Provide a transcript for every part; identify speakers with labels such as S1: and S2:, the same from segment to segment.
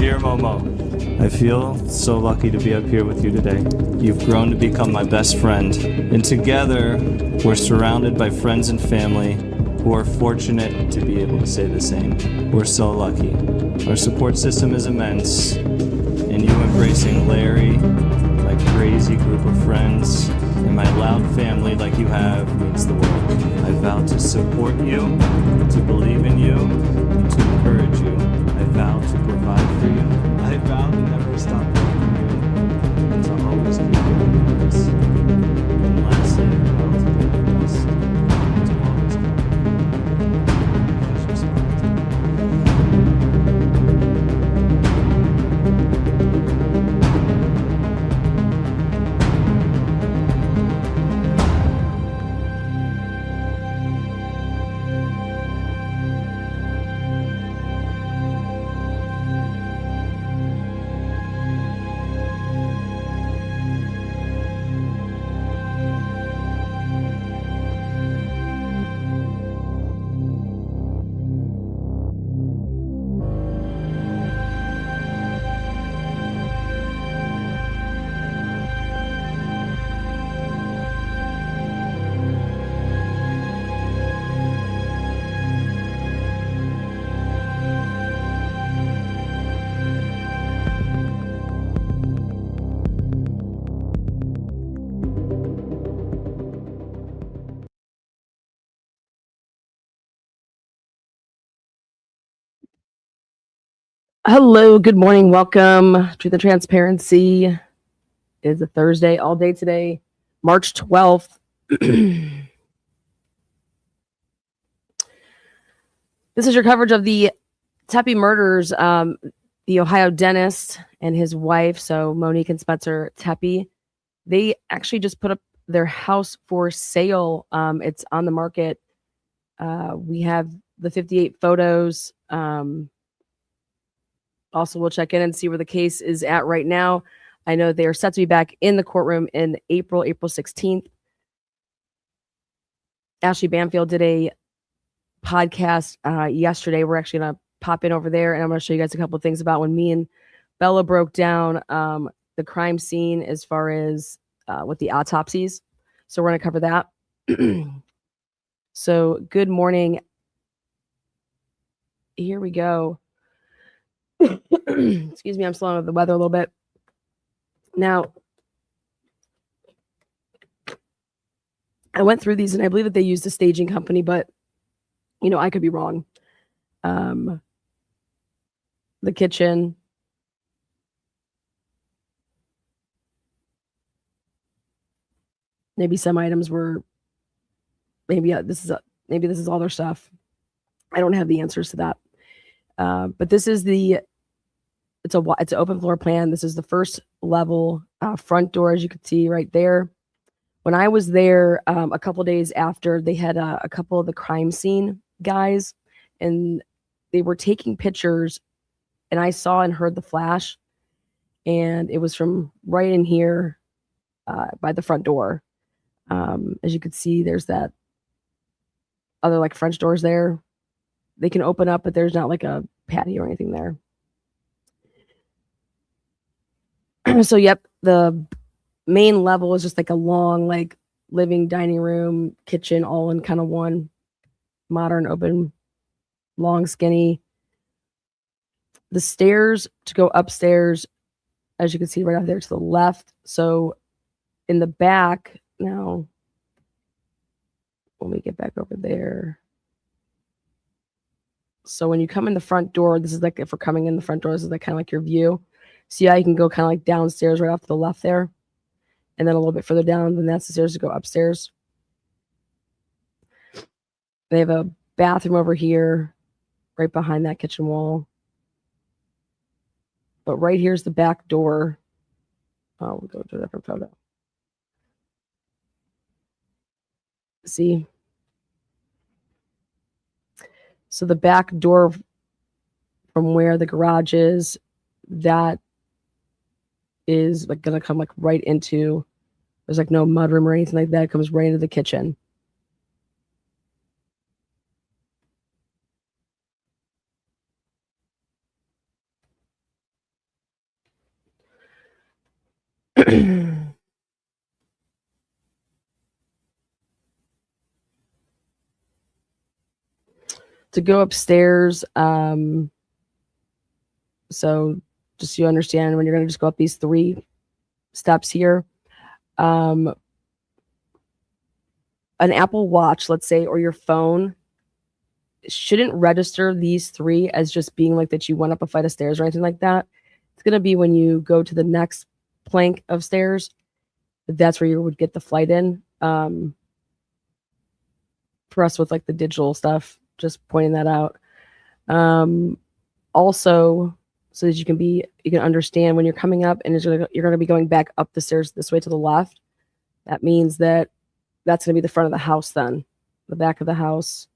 S1: Dear Momo, I feel so lucky to be up here with you today. You've grown to become my best friend, and together we're surrounded by friends and family who are fortunate to be able to say the same. We're so lucky. Our support system is immense, and you embracing Larry, my crazy group of friends, and my loud family like you have means the world. I vow to support you, to believe in you, and to encourage you. I vow to provide for you. I vow to never stop loving you, and to always keep you in peace. And lastly, I vow to do my best to always keep you because you're smart.
S2: Hello, good morning. Welcome to the Transparency. It is a Thursday, all day today, March 12th. This is your coverage of the Tepe murders. The Ohio dentist and his wife, so Monique and Spencer Tepe, they actually just put up their house for sale. It's on the market. We have the 58 photos. Also, we'll check in and see where the case is at right now. I know they are set to be back in the courtroom in April 16th. Ashley Banfield did a podcast yesterday. We're actually going to pop in over there, and I'm going to show you guys a couple of things about when me and Bella broke down the crime scene as far as with the autopsies. So we're going to cover that. So good morning. Here we go. Excuse me, I'm slowing with the weather a little bit. Now, I went through these and I believe that they used a staging company, but you know, I could be wrong. The kitchen. Maybe some items were maybe this is all their stuff. I don't have the answers to that. But this is it's an open floor plan. This is the first level front door, as you can see right there. When I was there a couple days after, they had a couple of the crime scene guys, and they were taking pictures, and I saw and heard the flash, and it was from right in here by the front door. As you can see, there's that other like French doors there. They can open up, but there's not like a patio or anything there. So, yep, the main level is just like a long, like living, dining room, kitchen, all in kind of one modern, open, long, skinny. The stairs to go upstairs, as you can see right out there to the left. So, in the back, now, when we get back over there. So when you come in the front door, this is like, if we're coming in the front door, this is like kind of like your view. See how you can go kind of like downstairs right off to the left there. And then a little bit further down, then that's the stairs to go upstairs. They have a bathroom over here, right behind that kitchen wall. But right here's the back door. Oh, we'll go to a different photo. See? So the back door from where the garage is, that is like gonna come like right into, there's like no mudroom or anything like that. It comes right into the kitchen. To go upstairs, so just so you understand, when you're going to just go up these 3 steps here, an Apple Watch, let's say, or your phone shouldn't register these 3 as just being like that you went up a flight of stairs or anything like that. It's going to be when you go to the next plank of stairs, that's where you would get the flight in. For us with like the digital stuff, just pointing that out. Also, so that you can understand when you're coming up and you're going to be going back up the stairs this way to the left. That means that that's going to be the front of the house, then the back of the house.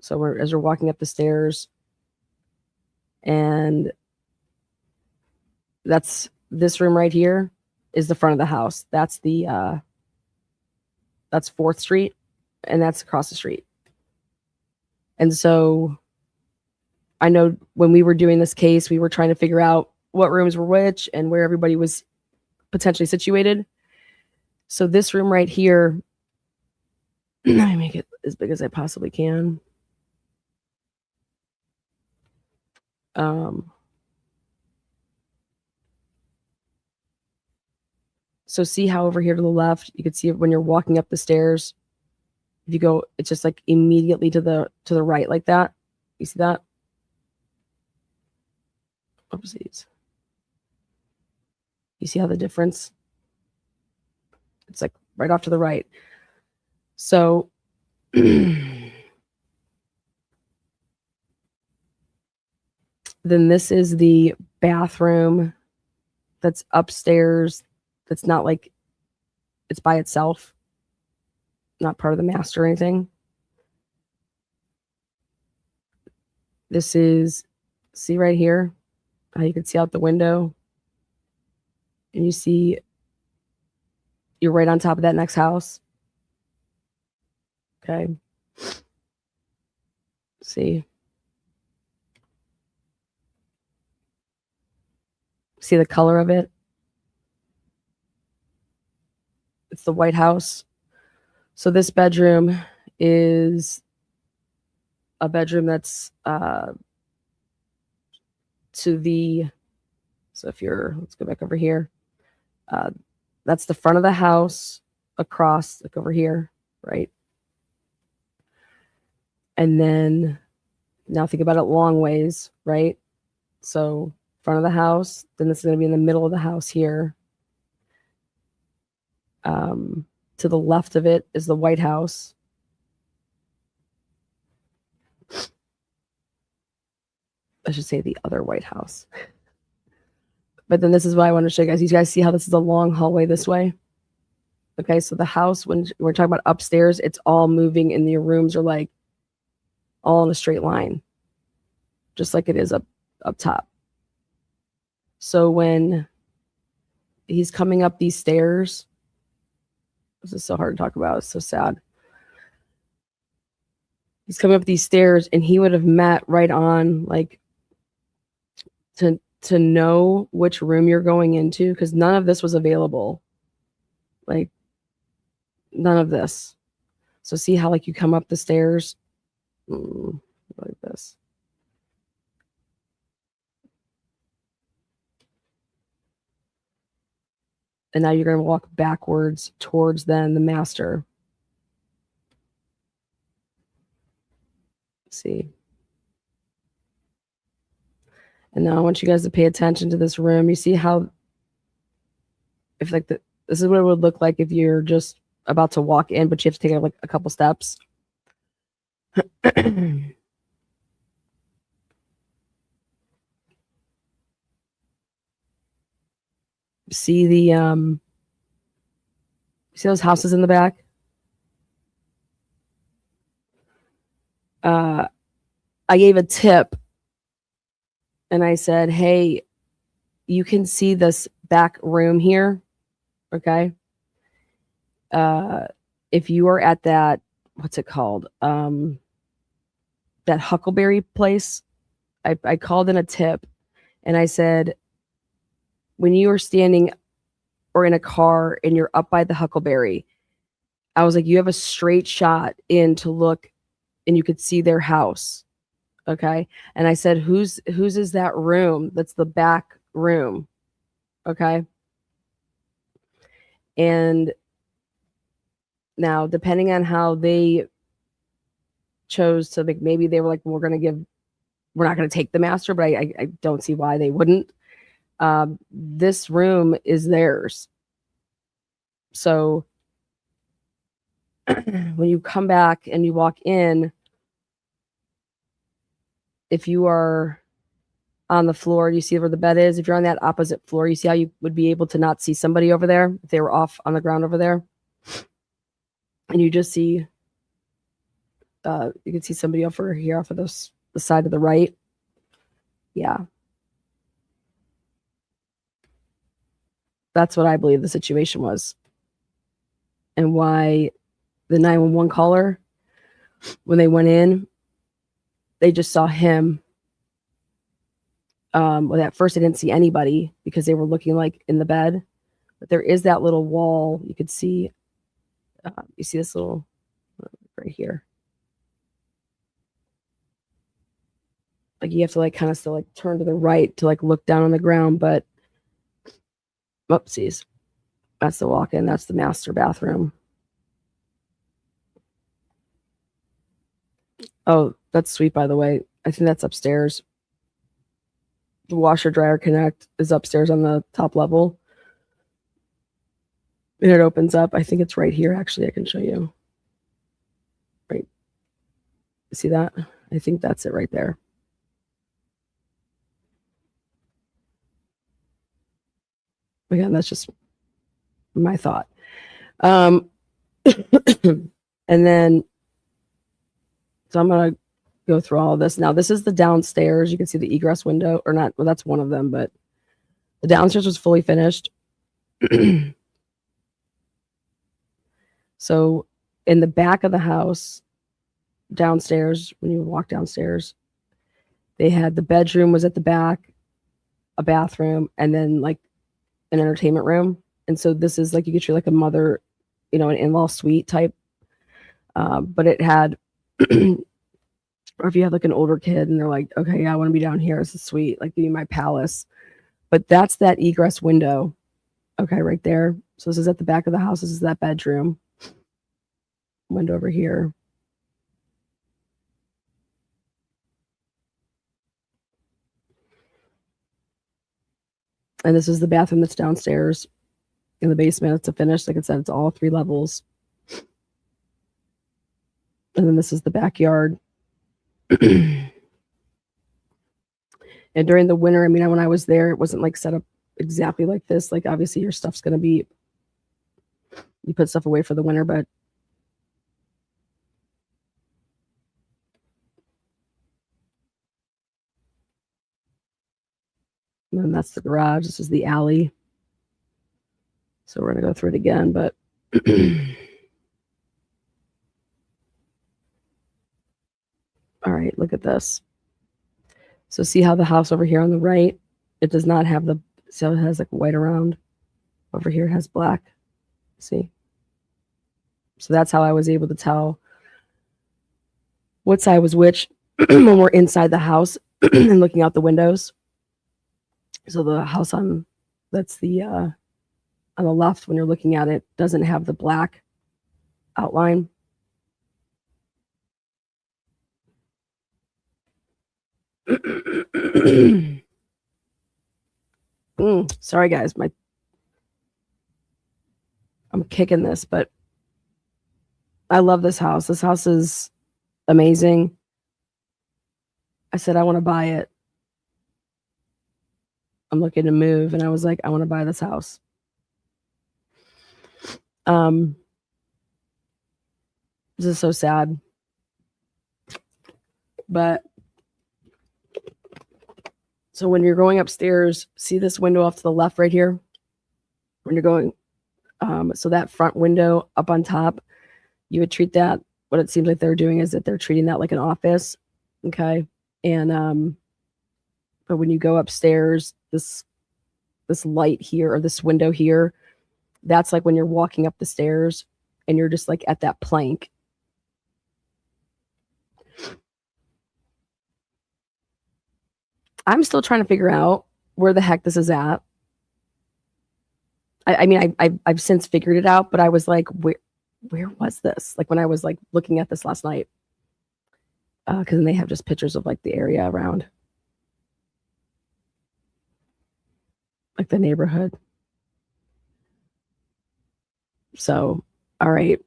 S2: So as we're walking up the stairs, and that's this room right here is the front of the house. That's that's 4th Street, and that's across the street. And so I know when we were doing this case, we were trying to figure out what rooms were which and where everybody was potentially situated. So this room right here, let me make it as big as I possibly can. So see how over here to the left, you can see it when you're walking up the stairs. If you go, it's just like immediately to the right like that. You see that? Oopsies. You see how the difference? It's like right off to the right. So then this is the bathroom that's upstairs. That's not like it's by itself, not part of the master or anything. This is, see right here, how you can see out the window. And you see you're right on top of that next house. Okay. See the color of it? It's the White House. So this bedroom is a bedroom that's to the, so if you're, let's go back over here. That's the front of the house across, like over here, right? And then now think about it long ways, right? So front of the house, then this is going to be in the middle of the house here. To the left of it is the White House. I should say the other White House. But then this is what I want to show you guys. You guys see how this is a long hallway this way? Okay, so the house, when we're talking about upstairs, it's all moving and your rooms are like all in a straight line, just like it is up top. So when he's coming up these stairs, this is so hard to talk about. It's so sad. He's coming up these stairs and he would have met right on, like, to know which room you're going into, because none of this was available. Like, none of this. So see how, like, you come up the stairs like this. And now you're going to walk backwards towards then the master. Let's see. And now I want you guys to pay attention to this room. You see how, if like this is what it would look like if you're just about to walk in, but you have to take like a couple steps. See the see those houses in the back? I gave a tip and I said, hey, you can see this back room here. Okay. If you are at that, what's it called? That Huckleberry place, I called in a tip and I said, when you are standing or in a car and you're up by the Huckleberry. I was like, you have a straight shot in to look and you could see their house. Okay. And I said, whose is that room? That's the back room. Okay. And now, depending on how they chose to make, maybe they were like, we're not going to take the master, but I don't see why they wouldn't. This room is theirs. So when you come back and you walk in, if you are on the floor, you see where the bed is. If you're on that opposite floor, you see how you would be able to not see somebody over there if they were off on the ground over there. And you just see, you can see somebody over here off of the side of the right. Yeah. That's what I believe the situation was. And why the 911 caller, when they went in, they just saw him. Well, at first they didn't see anybody because they were looking like in the bed. But there is that little wall. You could see, you see this little, right here. Like you have to like kind of still like turn to the right to like look down on the ground, but oopsies. That's the walk-in. That's the master bathroom. Oh, that's sweet, by the way. I think that's upstairs. The washer dryer connect is upstairs on the top level. And it opens up. I think it's right here. Actually, I can show you. Right. See that? I think that's it right there. Again, that's just my thought. And then, so I'm going to go through all of this. Now, this is the downstairs. You can see the egress window, or not. Well, that's one of them, but the downstairs was fully finished. So in the back of the house, downstairs, when you walk downstairs, they had the bedroom was at the back, a bathroom, and then like an entertainment room. And so this is like, you get your like a mother, you know, an in-law suite type. But it had, or if you have like an older kid and they're like, okay, yeah, I want to be down here. It's a suite, like give me my palace. But that's that egress window. Okay, right there. So this is at the back of the house. This is that bedroom. Window over here. And this is the bathroom that's downstairs in the basement. It's a finish. Like I said, it's all 3 levels. And then this is the backyard. And during the winter, I mean, when I was there, it wasn't like set up exactly like this. Like obviously your stuff's going to be, you put stuff away for the winter, but and then that's the garage. This is the alley. So we're going to go through it again, but all right, look at this. So see how the house over here on the right, it does not have the, so it has like white around. Over here it has black. See? So that's how I was able to tell what side was which when we're inside the house and looking out the windows. So the house on, that's the, on the left when you're looking at it, doesn't have the black outline. Sorry guys, I'm kicking this, but I love this house. This house is amazing. I said I want to buy it. I'm looking to move, and I was like, I want to buy this house. This is so sad, but so when you're going upstairs, see this window off to the left right here? When you're going, so that front window up on top, you would treat that, what it seems like they're doing is that they're treating that like an office. Okay. And, but when you go upstairs, this light here, or this window here, That's like when you're walking up the stairs and you're just like at that plank. I'm still trying to figure out where the heck this is at. I mean, I've since figured it out, but I was like, where was this? Like when I was like looking at this last night, because then they have just pictures of like the area around, like the neighborhood. So, all right.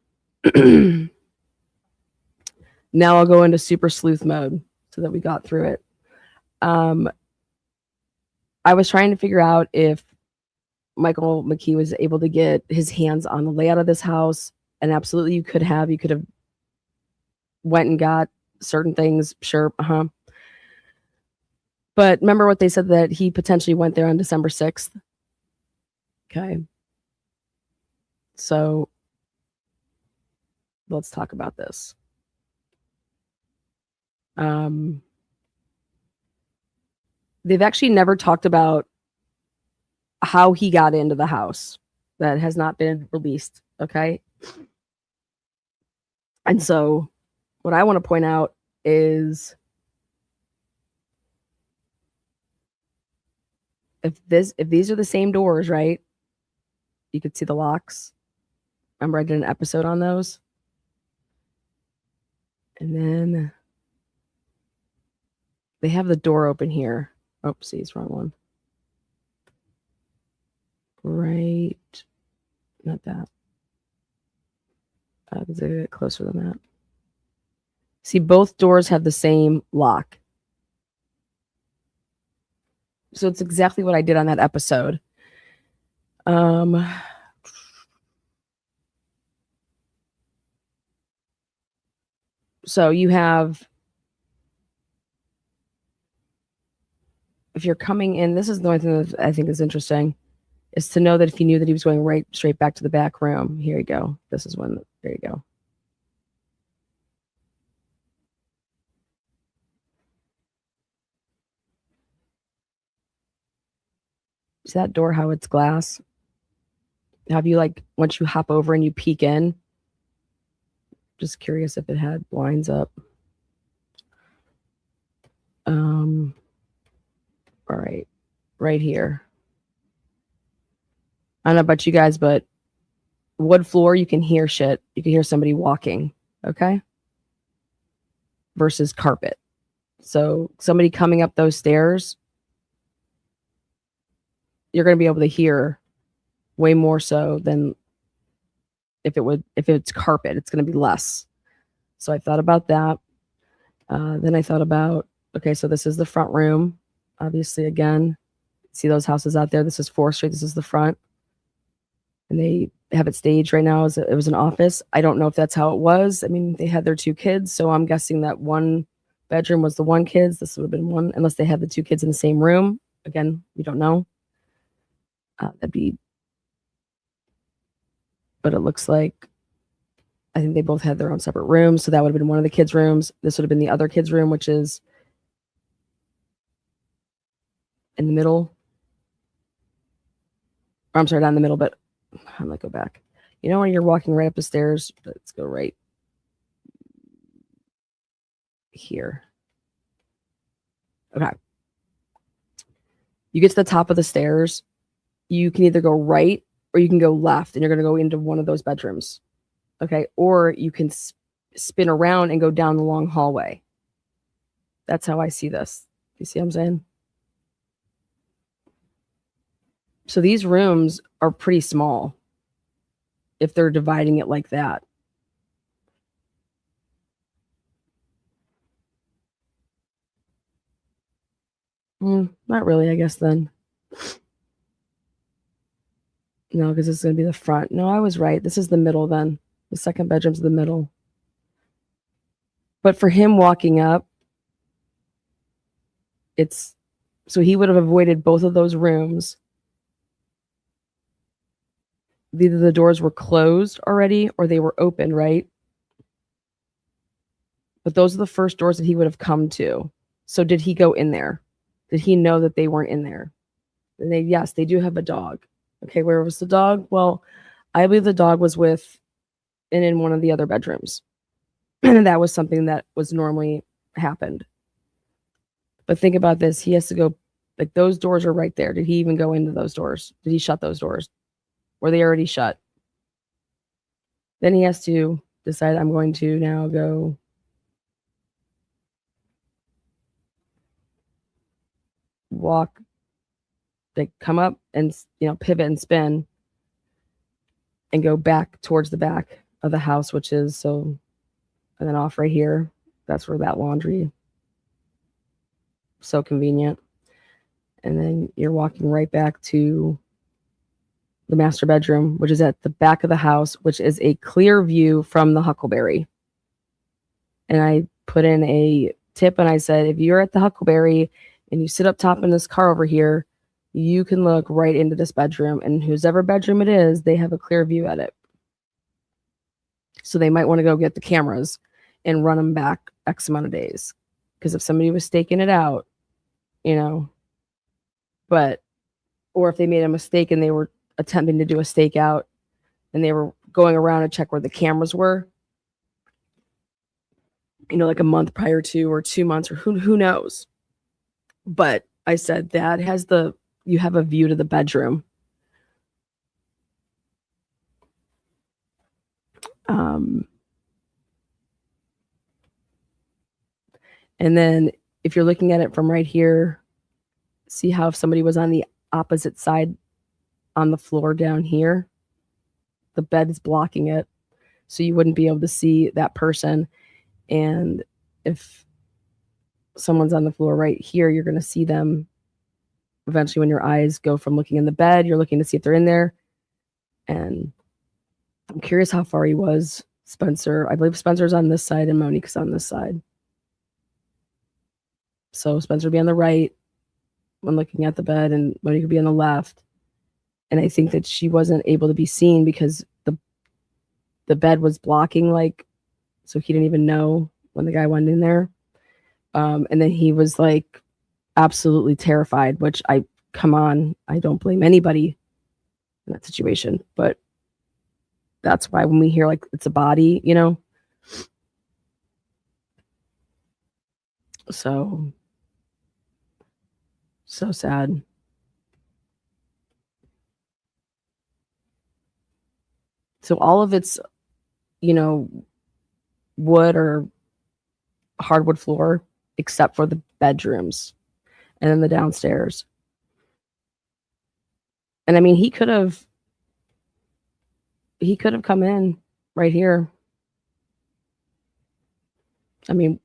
S2: Now I'll go into super sleuth mode so that we got through it. I was trying to figure out if Michael McKee was able to get his hands on the layout of this house, and absolutely you could have went and got certain things, sure, but remember what they said, that he potentially went there on December 6th. Okay, so let's talk about this. They've actually never talked about how he got into the house. That has not been released. Okay. And so what I want to point out is if these are the same doors, right? You could see the locks. Remember I did an episode on those. And then they have the door open here. Oopsies, wrong one. Right. Not that. Let's get closer than that. See, both doors have the same lock. So it's exactly what I did on that episode. So you have, if you're coming in, this is the only thing that I think is interesting, is to know that if he knew that he was going right straight back to the back room. Here you go. This is when, there you go. See that door, how it's glass? Have you, like, once you hop over and you peek in, just curious if it had blinds up. All right, right here. I don't know about you guys, but wood floor, you can hear shit. You can hear somebody walking, okay? Versus carpet. So somebody coming up those stairs, you're going to be able to hear way more so than if it's carpet, it's going to be less. So I thought about that. Then I thought about, okay, so this is the front room. Obviously, again, see those houses out there. This is 4th Street. This is the front. And they have it staged right now as it was an office. I don't know if that's how it was. I mean, they had their 2 kids, so I'm guessing that one bedroom was the one kids. This would have been one, unless they had the 2 kids in the same room. Again, we don't know. That'd be, but it looks like, I think they both had their own separate rooms. So that would have been one of the kids' rooms. This would have been the other kid's room, which is in the middle. Or I'm sorry, not in the middle, but I'm gonna go back. You know, when you're walking right up the stairs, let's go right here. Okay. You get to the top of the stairs. You can either go right or you can go left, and you're going to go into one of those bedrooms. Okay. Or you can spin around and go down the long hallway. That's how I see this. You see what I'm saying? So these rooms are pretty small if they're dividing it like that. Not really, I guess, then. No, because this is going to be the front. No, I was right. This is the middle then. The second bedroom's the middle. But for him walking up, so he would have avoided both of those rooms. Either the doors were closed already or they were open, right? But those are the first doors that he would have come to. So did he go in there? Did he know that they weren't in there? And yes, they do have a dog. Okay, where was the dog? Well, I believe the dog was with and in one of the other bedrooms. And that was something that was normally happened. But think about this. He has to go, like, those doors are right there. Did he even go into those doors? Did he shut those doors? Were they already shut? Then he has to decide, I'm going to now go walk, like come up and, pivot and spin and go back towards the back of the house, which is and then off right here. That's where that laundry, so convenient. And then you're walking right back to the master bedroom, which is at the back of the house, which is a clear view from the Huckleberry. And I put in a tip and I said, if you're at the Huckleberry and you sit up top in this car over here, you can look right into this bedroom, and whoever bedroom it is, they have a clear view at it. So they might want to go get the cameras and run them back X amount of days. Because if somebody was staking it out, or if they made a mistake and they were attempting to do a stakeout and they were going around to check where the cameras were, like a month prior to, or 2 months, or who knows. But I said that you have a view to the bedroom. And then if you're looking at it from right here, see how if somebody was on the opposite side on the floor down here, the bed is blocking it. So you wouldn't be able to see that person. And if someone's on the floor right here, you're going to see them eventually when your eyes go from looking in the bed, you're looking to see if they're in there. And I'm curious how far he was. Spencer, I believe Spencer's on this side and Monique's on this side. So Spencer would be on the right when looking at the bed, and Monique would be on the left. And I think that she wasn't able to be seen because the bed was blocking, so he didn't even know when the guy went in there. And then he was absolutely terrified, which I don't blame anybody in that situation. But that's why when we hear it's a body, so sad. So all of it's, wood or hardwood floor, except for the bedrooms and then the downstairs. And I mean, he could have come in right here. I mean,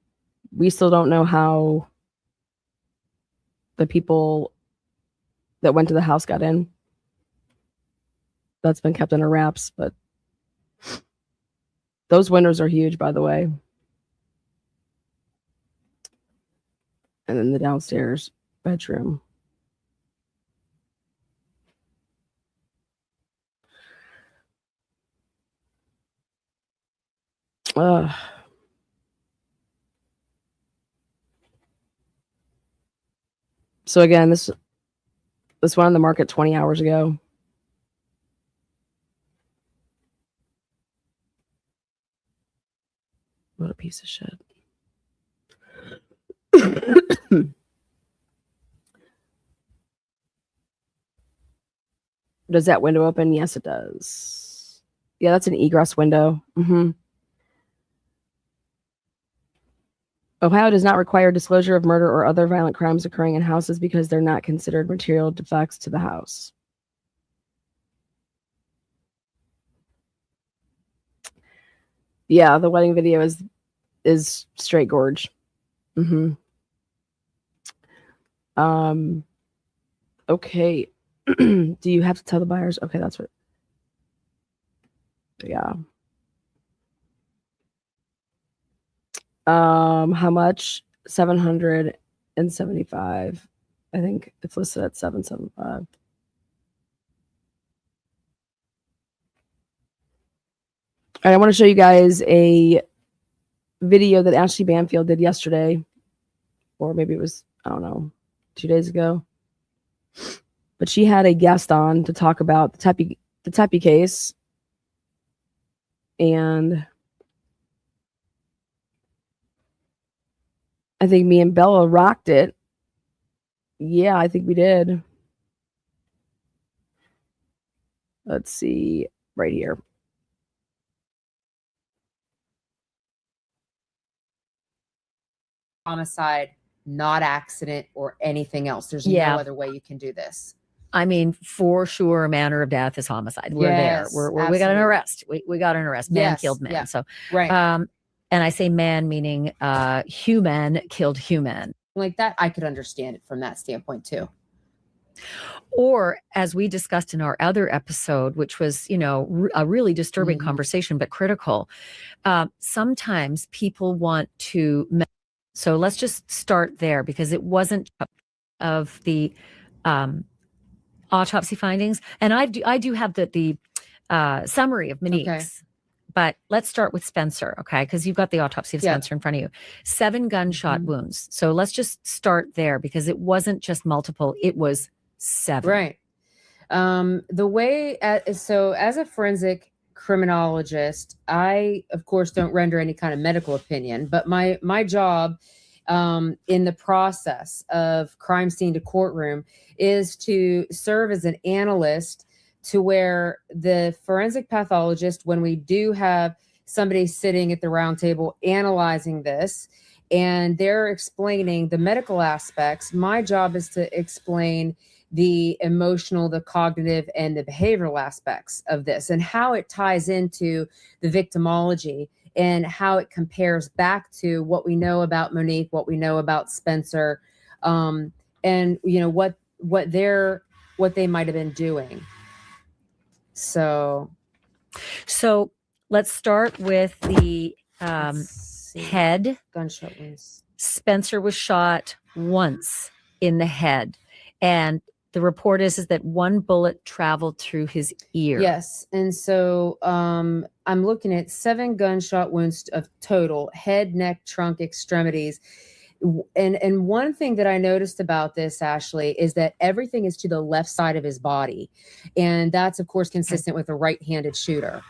S2: we still don't know how the people that went to the house got in. That's been kept under wraps, but those windows are huge, by the way. And then the downstairs bedroom. So again, this went on the market 20 hours ago. What a piece of shit. Does that window open? Yes, it does. Yeah, that's an egress window. Ohio does not require disclosure of murder or other violent crimes occurring in houses because they're not considered material defects to the house. Yeah, the wedding video is straight gorge. Okay. Do you have to tell the buyers? Okay, that's what. Yeah. How much? 775. I think it's listed at 775. I want to show you guys a video that Ashley Banfield did yesterday, or maybe it was, I don't know, 2 days ago. But she had a guest on to talk about the Tepe case And I think me and Bella rocked it. Yeah, I think we did. Let's see right here.
S3: Homicide, not accident or anything else. There's no other way you can do this.
S4: I mean, for sure, manner of death is homicide. We're
S3: Yes,
S4: there. We got an arrest. We got an arrest. Man killed man.
S3: Yeah.
S4: So,
S3: Right.
S4: and I say man meaning human killed human.
S3: Like that, I could understand it from that standpoint too.
S4: Or as we discussed in our other episode, which was, you know, a really disturbing conversation, but critical. Sometimes people want to. So let's just start there, because it wasn't of the autopsy findings. And I do have the summary of Monique's.
S3: Okay.
S4: But let's start with Spencer, okay? Because you've got the autopsy of Spencer in front of you. 7 gunshot wounds. So let's just start there, because it wasn't just multiple, it was 7.
S3: Right. The way, so as a forensic criminologist, I, of course, don't render any kind of medical opinion, but my job in the process of crime scene to courtroom is to serve as an analyst, to where the forensic pathologist, when we do have somebody sitting at the round table analyzing this and they're explaining the medical aspects, my job is to explain the emotional, the cognitive, and the behavioral aspects of this and how it ties into the victimology and how it compares back to what we know about Monique, what we know about Spencer, and you know what they might have been doing. So
S4: let's start with the head.
S3: Gunshot wounds.
S4: Spencer was shot once in the head, and the report is that 1 bullet traveled through his ear.
S3: Yes. And so I'm looking at 7 gunshot wounds of total: head, neck, trunk, extremities. And one thing that I noticed about this, Ashley, is that everything is to the left side of his body. And that's, of course, consistent with a right-handed shooter.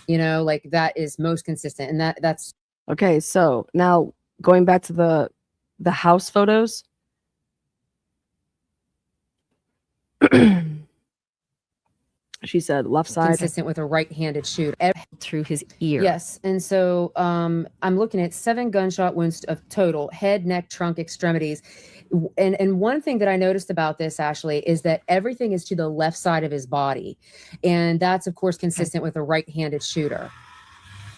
S3: You know, like that is most consistent. And that's
S2: Okay, so now going back to the house photos. She said left side.
S3: consistent with a right-handed shooter.
S4: Through his ear.
S3: Yes. And so I'm looking at 7 gunshot wounds of total: head, neck, trunk, extremities. And one thing that I noticed about this, Ashley, is that everything is to the left side of his body. And that's, of course, consistent with a right-handed shooter.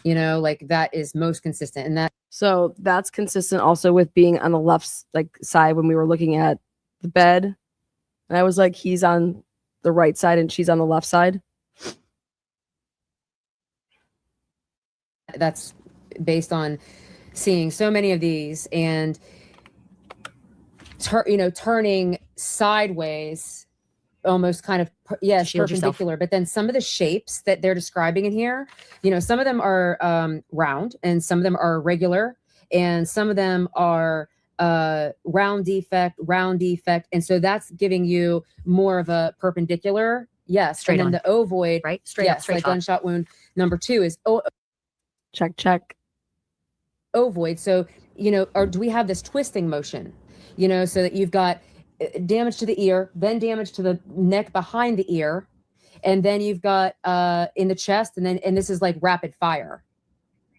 S3: You know, like that is most consistent. And
S2: So that's consistent also with being on the left side when we were looking at the bed. And I was like, he's on the right side and she's on the left side.
S3: that's based on seeing so many of these and turning sideways, almost kind of
S4: Shield
S3: perpendicular
S4: yourself.
S3: But then some of the shapes that they're describing in here, some of them are round and some of them are regular and some of them are round defect. And so that's giving you more of a perpendicular. Yes.
S4: Straight
S3: and then
S4: on.
S3: the ovoid,
S4: Right? Straight up, straight
S3: like
S4: on.
S3: gunshot wound number 2 is
S2: Check.
S3: ovoid. So, or do we have this twisting motion, so that you've got damage to the ear, then damage to the neck behind the ear, and then you've got in the chest, and this is like rapid fire,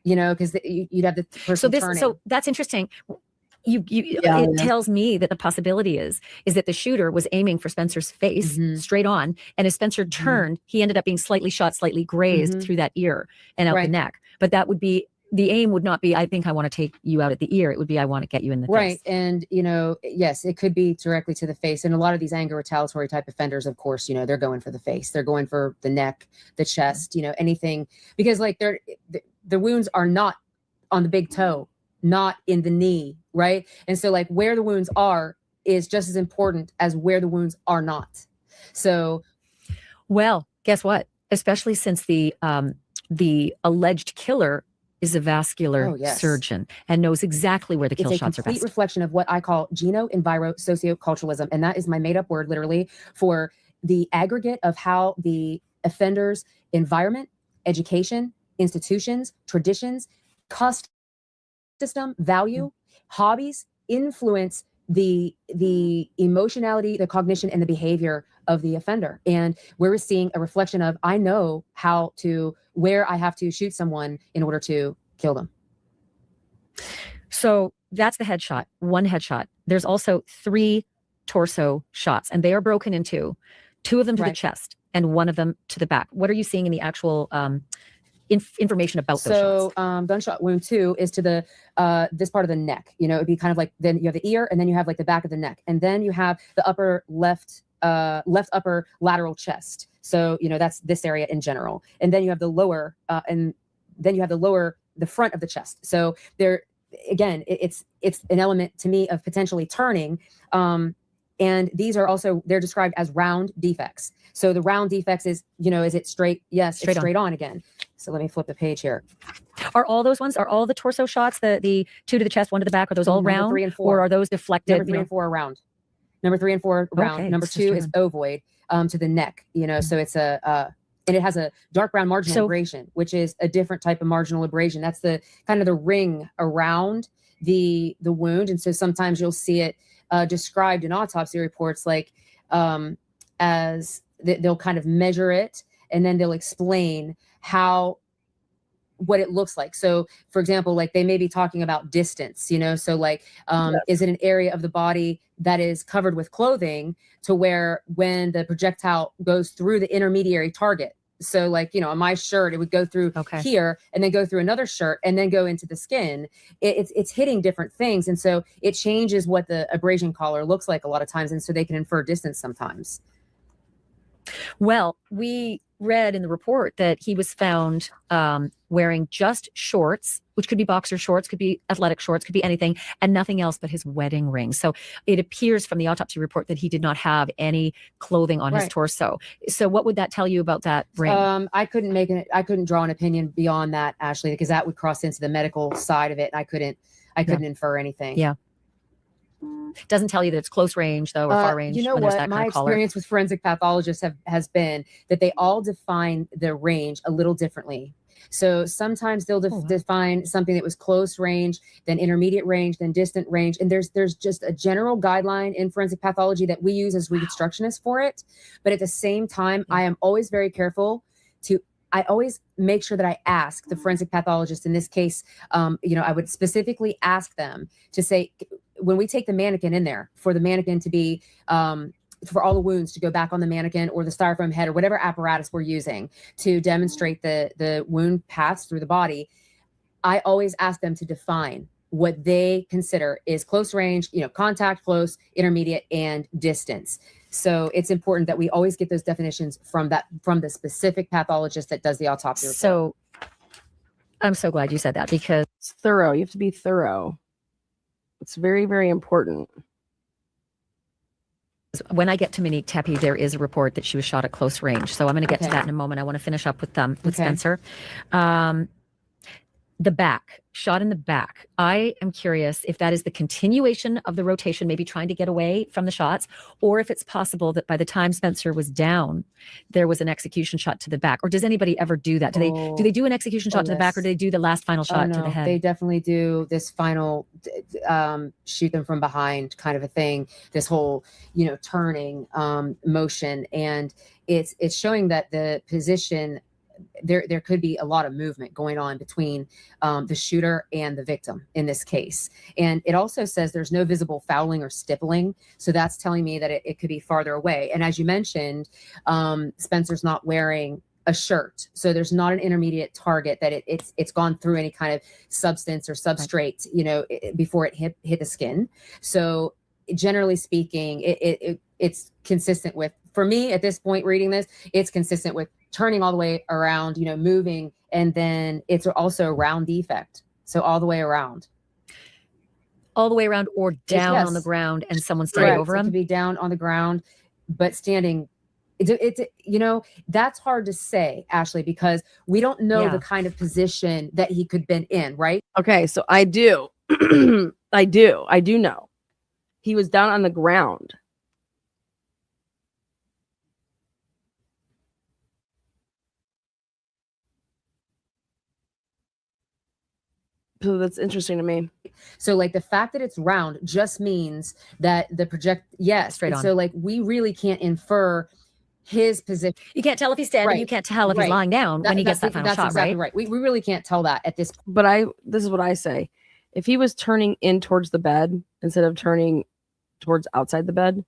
S3: because you'd have the person turning.
S4: So that's interesting. It tells me that the possibility is that the shooter was aiming for Spencer's face straight on, and as Spencer turned, he ended up being slightly shot, slightly grazed through that ear and out the neck. But that would be, the aim would not be, I think I want to take you out at the ear. It would be, I want to get you in the face.
S3: Right. And, yes, it could be directly to the face. And a lot of these anger retaliatory type offenders, of course, they're going for the face. They're going for the neck, the chest, anything, because like the wounds are not on the big toe, not in the knee. Right. And so like where the wounds are is just as important as where the wounds are not. So.
S4: Well, guess what? Especially since the alleged killer is a vascular surgeon and knows exactly where the kill shots are best.
S3: It's a complete reflection of what I call geno-enviro-socioculturalism. And that is my made up word, literally, for the aggregate of how the offender's environment, education, institutions, traditions, custom system, value, hobbies influence the emotionality, the cognition, and the behavior of the offender. And we're seeing a reflection of, I know where I have to shoot someone in order to kill them.
S4: So that's the headshot, one headshot. There's also 3 torso shots, and they are broken into 2 of them to the chest and 1 of them to the back. What are you seeing in the actual information about those shots?
S3: So gunshot wound 2 is to the this part of the neck. It'd be kind of like, then you have the ear, and then you have like the back of the neck, and then you have the upper left upper lateral chest. So that's this area in general, and then you have the lower and then you have the front of the chest. So there again, it's an element to me of potentially turning. And these are also, they're described as round defects. So the round defects is, is it straight? Yes, it's straight on again. So let me flip the page here.
S4: Are all those ones, are all the torso shots, the 2 to the chest, 1 to the back, are those all round?
S3: 3 and 4.
S4: Or are those deflected?
S3: Number 3 and 4 are round. Number 3 and 4 round.
S4: Okay,
S3: Number 2 is ovoid to the neck, so it's and it has a dark brown marginal abrasion, which is a different type of marginal abrasion. That's the kind of the ring around the wound. And so sometimes you'll see it described in autopsy reports, like as they'll kind of measure it, and then they'll explain what it looks like. So for example, like they may be talking about distance, so like, is it an area of the body that is covered with clothing to where when the projectile goes through the intermediary target? So like, on my shirt, it would go through here and then go through another shirt and then go into the skin. It's hitting different things. And so it changes what the abrasion collar looks like a lot of times. And so they can infer distance sometimes.
S4: Well, we read in the report that he was found wearing just shorts, which could be boxer shorts, could be athletic shorts, could be anything, and nothing else but his wedding ring. So it appears from the autopsy report that he did not have any clothing on his torso. So what would that tell you about that ring?
S3: I couldn't draw an opinion beyond that, Ashley, because that would cross into the medical side of it. I couldn't infer anything.
S4: Yeah. Doesn't tell you that it's close range though, or far range.
S3: You know what? My experience with forensic pathologists has been that they all define the range a little differently. So sometimes they'll define something that was close range, then intermediate range, then distant range. And there's just a general guideline in forensic pathology that we use as reconstructionists for it. But at the same time, I am always very careful I always make sure that I ask the forensic pathologist in this case, I would specifically ask them to say, when we take the mannequin in there, for the mannequin to be, for all the wounds to go back on the mannequin or the styrofoam head or whatever apparatus we're using to demonstrate the wound paths through the body, I always ask them to define what they consider is close range, contact, close, intermediate, and distance. So it's important that we always get those definitions from the specific pathologist that does the autopsy report.
S4: So I'm so glad you said that, because
S2: it's thorough. You have to be thorough. It's very, very important.
S4: When I get to Monique Tepe, there is a report that she was shot at close range. So I'm going to get to that in a moment. I want to finish up with Spencer. The back, shot in the back. I am curious if that is the continuation of the rotation, maybe trying to get away from the shots, or if it's possible that by the time Spencer was down, there was an execution shot to the back. Or does anybody ever do that? Do they do an execution shot to the back, or do they do the last final shot to the head?
S3: They definitely do this final shoot them from behind kind of a thing, this whole, turning motion. And it's showing that the position, there could be a lot of movement going on between the shooter and the victim in this case. And it also says there's no visible fouling or stippling. So that's telling me that it could be farther away. And as you mentioned, Spencer's not wearing a shirt. So there's not an intermediate target that it's gone through any kind of substance or substrate, before it hit the skin. So generally speaking, it's consistent with, for me at this point reading this, it's consistent with turning all the way around, moving, and then it's also a round defect. So all the way around.
S4: All the way around, or down on the ground and someone standing over him?
S3: It could be down on the ground, but standing. That's hard to say, Ashley, because we don't know the kind of position that he could have been in, right?
S2: Okay, so I do. I do know. He was down on the ground. So that's interesting to me.
S3: So like the fact that it's round just means that the
S4: Straight on.
S3: So like we really can't infer his position.
S4: You can't tell if he's standing.
S3: Right.
S4: You can't tell if he's
S3: Right.
S4: lying down when he gets that final
S3: that's
S4: shot,
S3: exactly
S4: right?
S3: We really can't tell that at this.
S2: But this is what I say. If he was turning in towards the bed instead of turning towards outside the bed,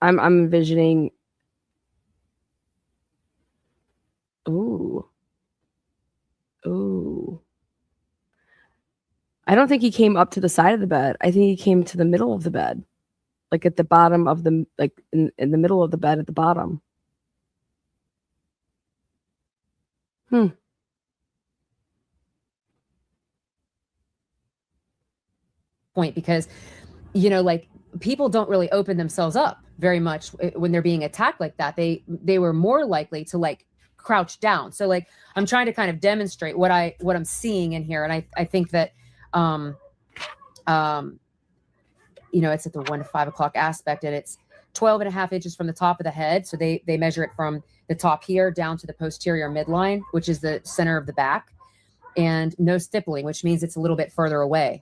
S2: I'm envisioning. Ooh. I don't think he came up to the side of the bed. I think he came to the middle of the bed. Like at the bottom of the, like in the middle of the bed at the bottom.
S3: Point, because like people don't really open themselves up very much when they're being attacked like that. They were more likely to like crouch down. So like I'm trying to kind of demonstrate what I'm seeing in here, and I think that it's at the 1 to 5 o'clock aspect, and it's 12.5 inches from the top of the head. So they measure it from the top here down to the posterior midline, which is the center of the back, and no stippling, which means it's a little bit further away.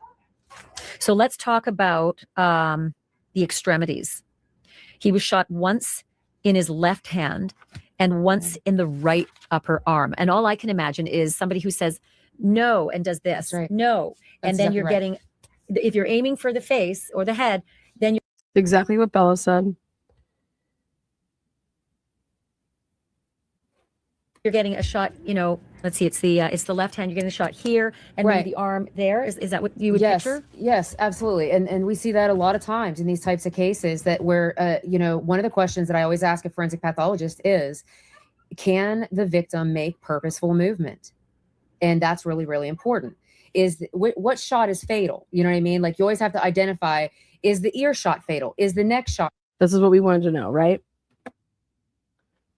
S4: So let's talk about the extremities. He was shot once in his left hand and once in the right upper arm. And all I can imagine is somebody who says no and does this,
S3: right.
S4: no.
S3: That's
S4: and then
S3: exactly
S4: you're
S3: right.
S4: getting, if you're aiming for the face or the head, then you're
S2: Exactly what Bella said.
S4: getting a shot, let's see, it's the left hand, you're getting a shot here and
S3: Right.
S4: maybe the arm there. Is that what you would picture?
S3: Yes, absolutely. And we see that a lot of times in these types of cases, that where, one of the questions that I always ask a forensic pathologist is, can the victim make purposeful movement? And that's really, really important. What shot is fatal? You know what I mean? Like you always have to identify, is the ear shot fatal? Is the neck shot?
S2: This is what we wanted to know, right?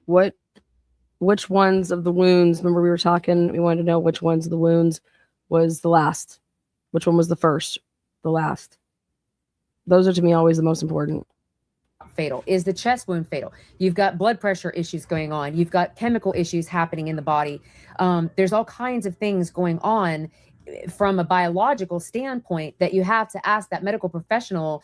S2: Which ones of the wounds, remember we were talking, we wanted to know which ones of the wounds was the last. Which one was the first, the last. Those are to me always the most important.
S3: Fatal? Is the chest wound fatal? You've got blood pressure issues going on. You've got chemical issues happening in the body. There's all kinds of things going on from a biological standpoint that you have to ask that medical professional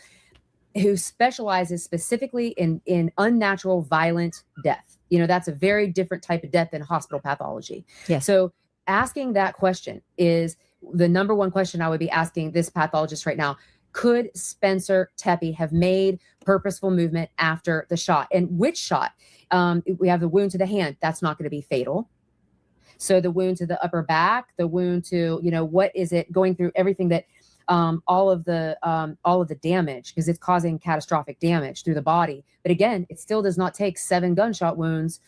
S3: who specializes specifically in unnatural violent death. That's a very different type of death than hospital pathology.
S4: Yes.
S3: So asking that question is the number one question I would be asking this pathologist right now. Could Spencer Tepe have made purposeful movement after the shot? And which shot? We have the wound to the hand. That's not going to be fatal. So the wound to the upper back, the wound to, what is it going through everything that all of the damage, because it's causing catastrophic damage through the body. But again, it still does not take 7 gunshot wounds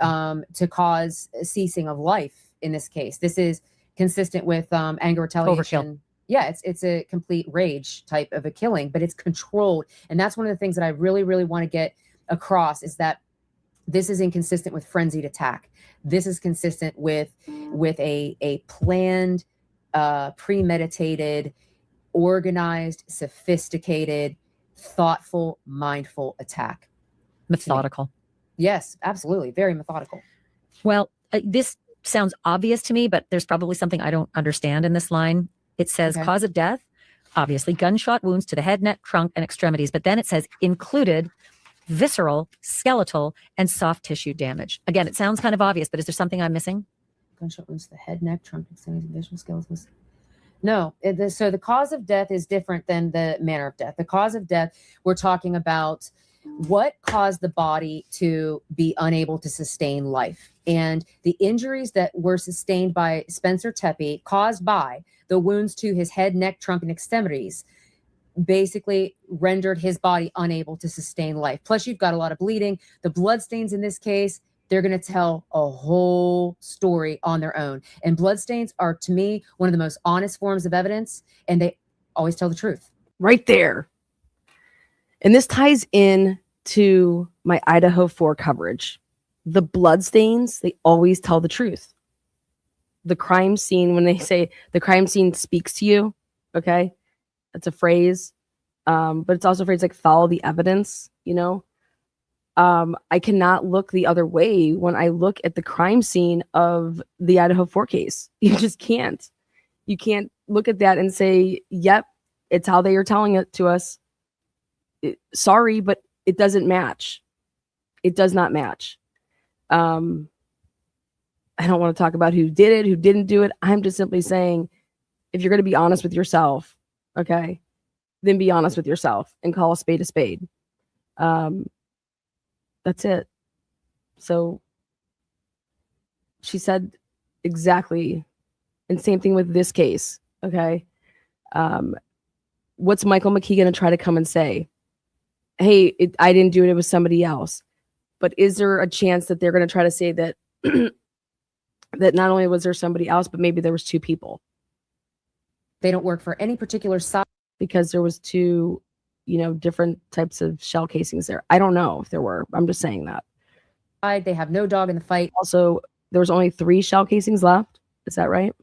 S3: to cause a ceasing of life in this case. This is consistent with anger retaliation.
S4: Overkill.
S3: Yeah, it's a complete rage type of a killing, but it's controlled. And that's one of the things that I really, really want to get across, is that this is inconsistent with frenzied attack. This is consistent with a planned, premeditated, organized, sophisticated, thoughtful, mindful attack.
S4: Methodical.
S3: Yes, absolutely. Very methodical.
S4: Well, this sounds obvious to me, but there's probably something I don't understand in this line. It says cause of death, obviously gunshot wounds to the head, neck, trunk, and extremities. But then it says included visceral, skeletal, and soft tissue damage. Again, it sounds kind of obvious, but is there something I'm missing?
S3: Gunshot wounds to the head, neck, trunk, extremities, visceral, skeletal. No. So the cause of death is different than the manner of death. The cause of death, we're talking about what caused the body to be unable to sustain life. And the injuries that were sustained by Spencer Tepe, caused by the wounds to his head, neck, trunk, and extremities, basically rendered his body unable to sustain life. Plus, you've got a lot of bleeding. The bloodstains in this case, they're going to tell a whole story on their own. And bloodstains are, to me, one of the most honest forms of evidence, and they always tell the truth.
S2: Right there. And this ties in to my Idaho 4 coverage. The bloodstains, they always tell the truth. The crime scene, when they say the crime scene speaks to you, okay? That's a phrase. But it's also a phrase like follow the evidence, I cannot look the other way when I look at the crime scene of the Idaho 4 case. You just can't. You can't look at that and say, yep, it's how they are telling it to us. Sorry, but it doesn't match. It does not match. I don't want to talk about who did it, who didn't do it. I'm just simply saying, if you're going to be honest with yourself, okay, then be honest with yourself and call a spade a spade. That's it. So she said exactly, and same thing with this case. Okay. What's Michael McKee going to try to come and say? Hey, I didn't do it. It was somebody else. But is there a chance that they're going to try to say that that not only was there somebody else, but maybe there was two people?
S3: They don't work for any particular side
S2: because there was two, different types of shell casings there. I don't know if there were. I'm just saying that.
S3: They have no dog in the fight.
S2: Also, there was only 3 shell casings left. Is that right?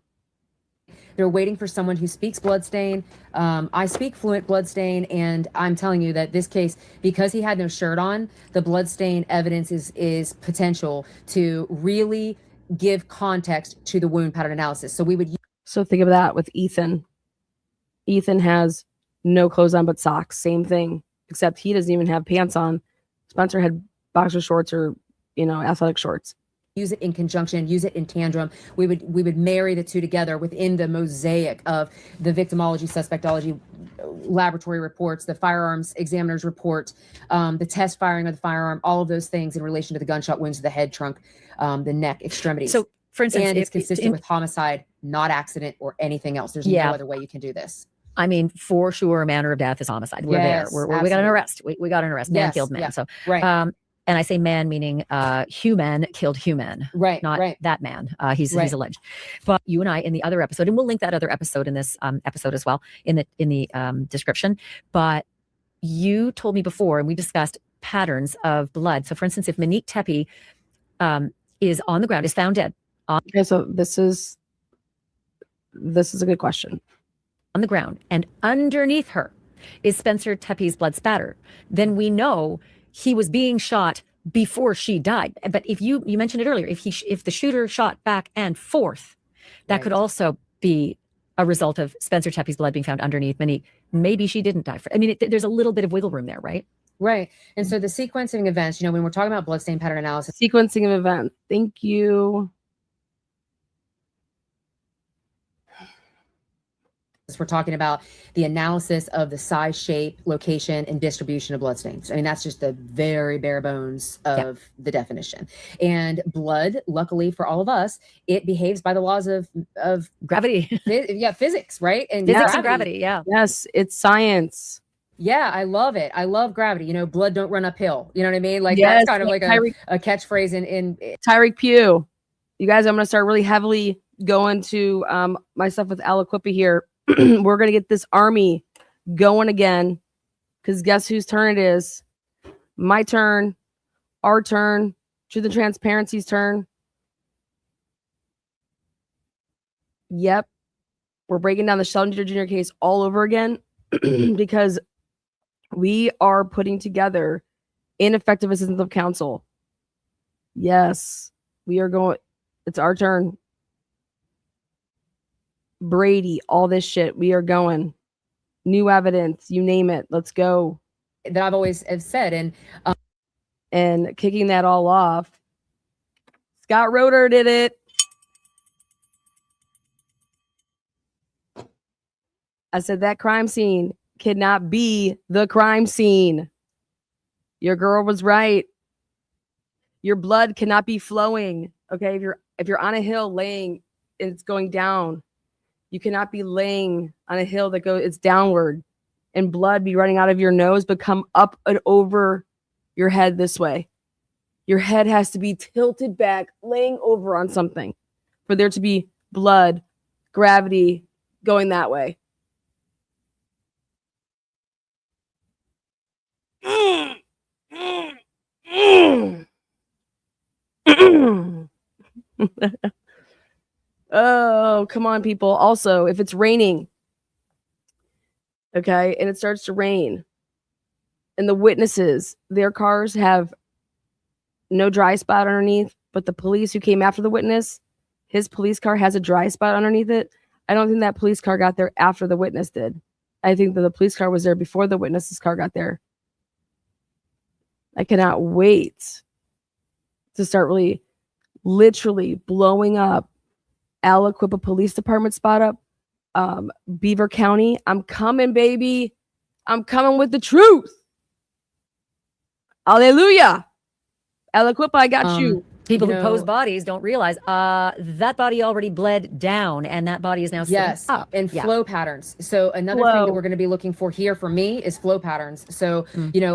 S3: They're waiting for someone who speaks bloodstain. I speak fluent bloodstain, and I'm telling you that this case, because he had no shirt on, the bloodstain evidence is potential to really give context to the wound pattern analysis. So we would.
S2: So think of that with Ethan. Ethan has no clothes on but socks. Same thing, except he doesn't even have pants on. Spencer had boxer shorts or, athletic shorts.
S3: Use it in conjunction, use it in tandem. We would marry the two together within the mosaic of the victimology, suspectology, laboratory reports, the firearms examiner's report, the test firing of the firearm, all of those things in relation to the gunshot wounds to the head, trunk, the neck, extremities.
S4: So, for instance,
S3: and it's consistent with homicide, not accident or anything else. There's no other way you can do this.
S4: I mean, for sure, manner of death is homicide. We're there. We got an arrest. We got an arrest. Man killed man.
S3: Yeah.
S4: So,
S3: right.
S4: And I say man meaning human killed human,
S3: right?
S4: Not
S3: right.
S4: that man. He's alleged. But you and I in the other episode, and we'll link that other episode in this episode as well in the description. But you told me before, and we discussed patterns of blood. So, for instance, if Monique Tepe is on the ground, is found dead.
S2: Okay, so this is a good question.
S4: On the ground, and underneath her is Spencer Tepe's blood spatter. Then we know he was being shot before she died. But if you mentioned it earlier, if the shooter shot back and forth, that could also be a result of Spencer Tepe's blood being found underneath Monique. Maybe she didn't die. There's a little bit of wiggle room there, right?
S3: Right. And so the sequencing events, when we're talking about bloodstain pattern analysis.
S2: Sequencing of events. Thank you.
S3: We're talking about the analysis of the size, shape, location, and distribution of bloodstains. I mean, that's just the very bare bones of the definition. And blood, luckily for all of us, it behaves by the laws of
S4: gravity.
S3: Physics, right? And
S4: physics and gravity,
S2: Yes, it's science.
S3: Yeah, I love it. I love gravity. Blood don't run uphill. You know what I mean? Like that's kind of like a catchphrase in
S2: Tyreek Pugh. You guys, I'm going to start really heavily going to my stuff with Aliquippa here. We're going to get this army going again, because guess whose turn it is? My turn, our turn, Truth and Transparency's turn. Yep. We're breaking down the Sheldon Jeter Jr. case all over again because we are putting together ineffective assistance of counsel. Yes, we are going. It's our turn. Brady, all this shit. We are going. New evidence, you name it. Let's go.
S3: That I've always have said.
S2: And kicking that all off, Scott Roeder did it. I said that crime scene cannot be the crime scene. Your girl was right. Your blood cannot be flowing. Okay, if you're on a hill laying and it's going down, you cannot be laying on a hill that it's downward and blood be running out of your nose, but come up and over your head this way. Your head has to be tilted back, laying over on something for there to be blood, gravity going that way. Oh, come on, people. Also, if it's raining, okay, and it starts to rain, and the witnesses, their cars have no dry spot underneath, but the police who came after the witness, his police car has a dry spot underneath it. I don't think that police car got there after the witness did. I think that the police car was there before the witness's car got there. I cannot wait to start really literally blowing up Aliquippa Police Department spot up, Beaver County. I'm coming, baby. I'm coming with the truth. Hallelujah. Aliquippa, I got you.
S4: People who pose bodies don't realize that body already bled down and that body is now sitting up.
S3: And flow patterns. So another thing that we're going to be looking for here for me is flow patterns. So,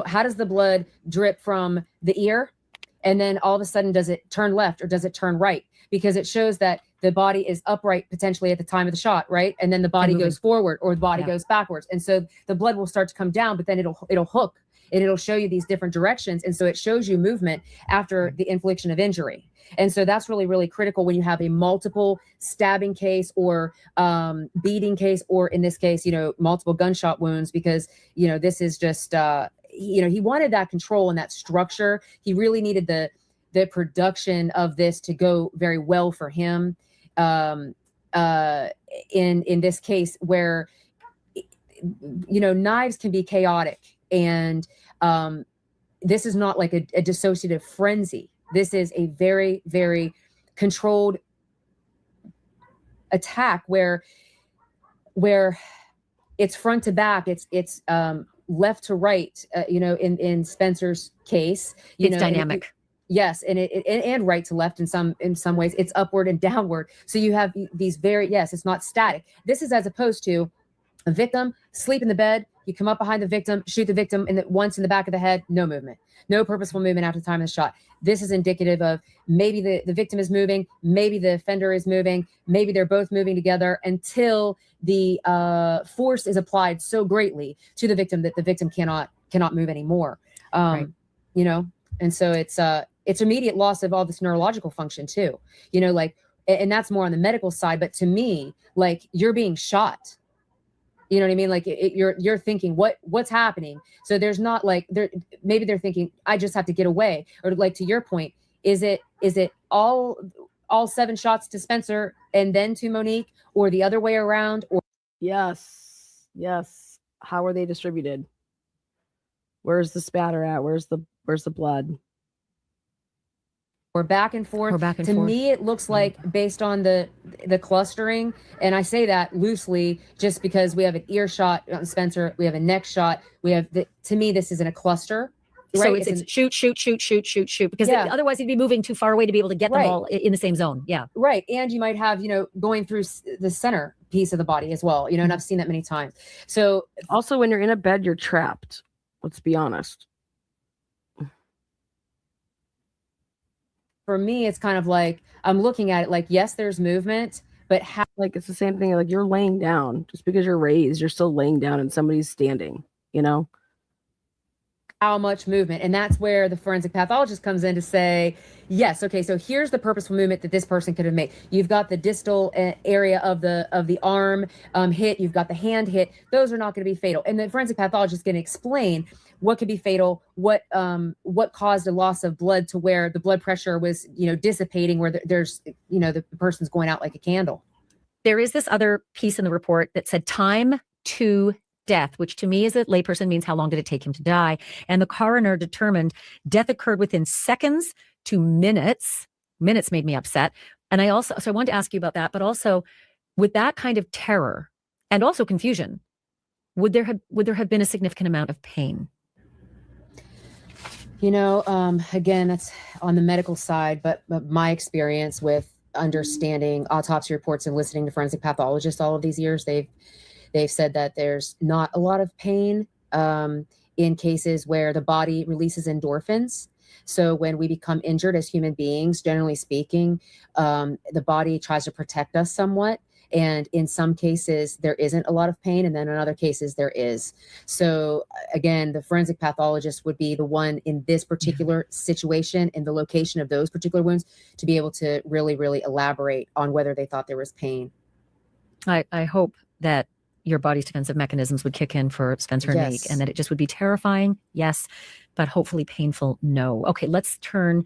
S3: how does the blood drip from the ear? And then all of a sudden, does it turn left or does it turn right? Because it shows that the body is upright potentially at the time of the shot, right? And then the body goes forward or the body goes backwards. And so the blood will start to come down, but then it'll hook. And it'll show you these different directions. And so it shows you movement after the infliction of injury. And so that's really, really critical when you have a multiple stabbing case or beating case, or in this case, multiple gunshot wounds, because, this is just, he wanted that control and that structure. He really needed the production of this to go very well for him. In this case where, knives can be chaotic. And this is not like a dissociative frenzy. This is a very, very controlled attack where it's front to back. It's left to right. In Spencer's case,
S4: it's dynamic.
S3: Yes, and right to left in some ways. It's upward and downward. So you have these it's not static. This is as opposed to a victim, sleep in the bed. You come up behind the victim, shoot the victim once in the back of the head, no movement, no purposeful movement after the time of the shot. This is indicative of maybe the victim is moving, maybe the offender is moving, maybe they're both moving together until the force is applied so greatly to the victim that the victim cannot move anymore. And so it's immediate loss of all this neurological function too. And that's more on the medical side. But to me, like, you're being shot. You know what I mean? Like you're thinking what's happening. So there's not like maybe they're thinking, I just have to get away. Or like to your point, is it all 7 shots to Spencer and then to Monique, or the other way around? Or
S2: yes. How are they distributed? Where's the spatter at? Where's the blood?
S3: Or back and forth. To me, it looks like, based on the clustering, and I say that loosely just because we have an ear shot on Spencer, we have a neck shot, to me, this isn't a cluster. Right?
S4: So it's shoot, because otherwise he'd be moving too far away to be able to get them all in the same zone. Yeah.
S3: Right. And you might have, going through the center piece of the body as well, and I've seen that many times. So
S2: also, when you're in a bed, you're trapped. Let's be honest.
S3: For me, it's kind of like, I'm looking at it like, yes, there's movement, but
S2: it's the same thing. Like, you're laying down. Just because you're raised, you're still laying down and somebody's standing,
S3: How much movement? And that's where the forensic pathologist comes in to say, yes, okay, so here's the purposeful movement that this person could have made. You've got the distal area of the arm hit. You've got the hand hit. Those are not going to be fatal. And the forensic pathologist is going to explain what could be fatal, what caused a loss of blood to where the blood pressure was, dissipating, where there's, the person's going out like a candle.
S4: There is this other piece in the report that said time to death, which to me as a layperson means how long did it take him to die? And the coroner determined death occurred within seconds to minutes. Minutes made me upset. And I wanted to ask you about that, but also with that kind of terror and also confusion, would there have been a significant amount of pain?
S3: Again, that's on the medical side, but my experience with understanding autopsy reports and listening to forensic pathologists all of these years, they've said that there's not a lot of pain in cases where the body releases endorphins. So when we become injured as human beings, generally speaking, the body tries to protect us somewhat. And in some cases, there isn't a lot of pain. And then in other cases, there is. So again, the forensic pathologist would be the one in this particular situation, in the location of those particular wounds, to be able to really, really elaborate on whether they thought there was pain.
S4: I hope that your body's defensive mechanisms would kick in for Spencer and
S3: Yes.
S4: Monique, and that it just would be terrifying. Yes, but hopefully painful. No. Okay, let's turn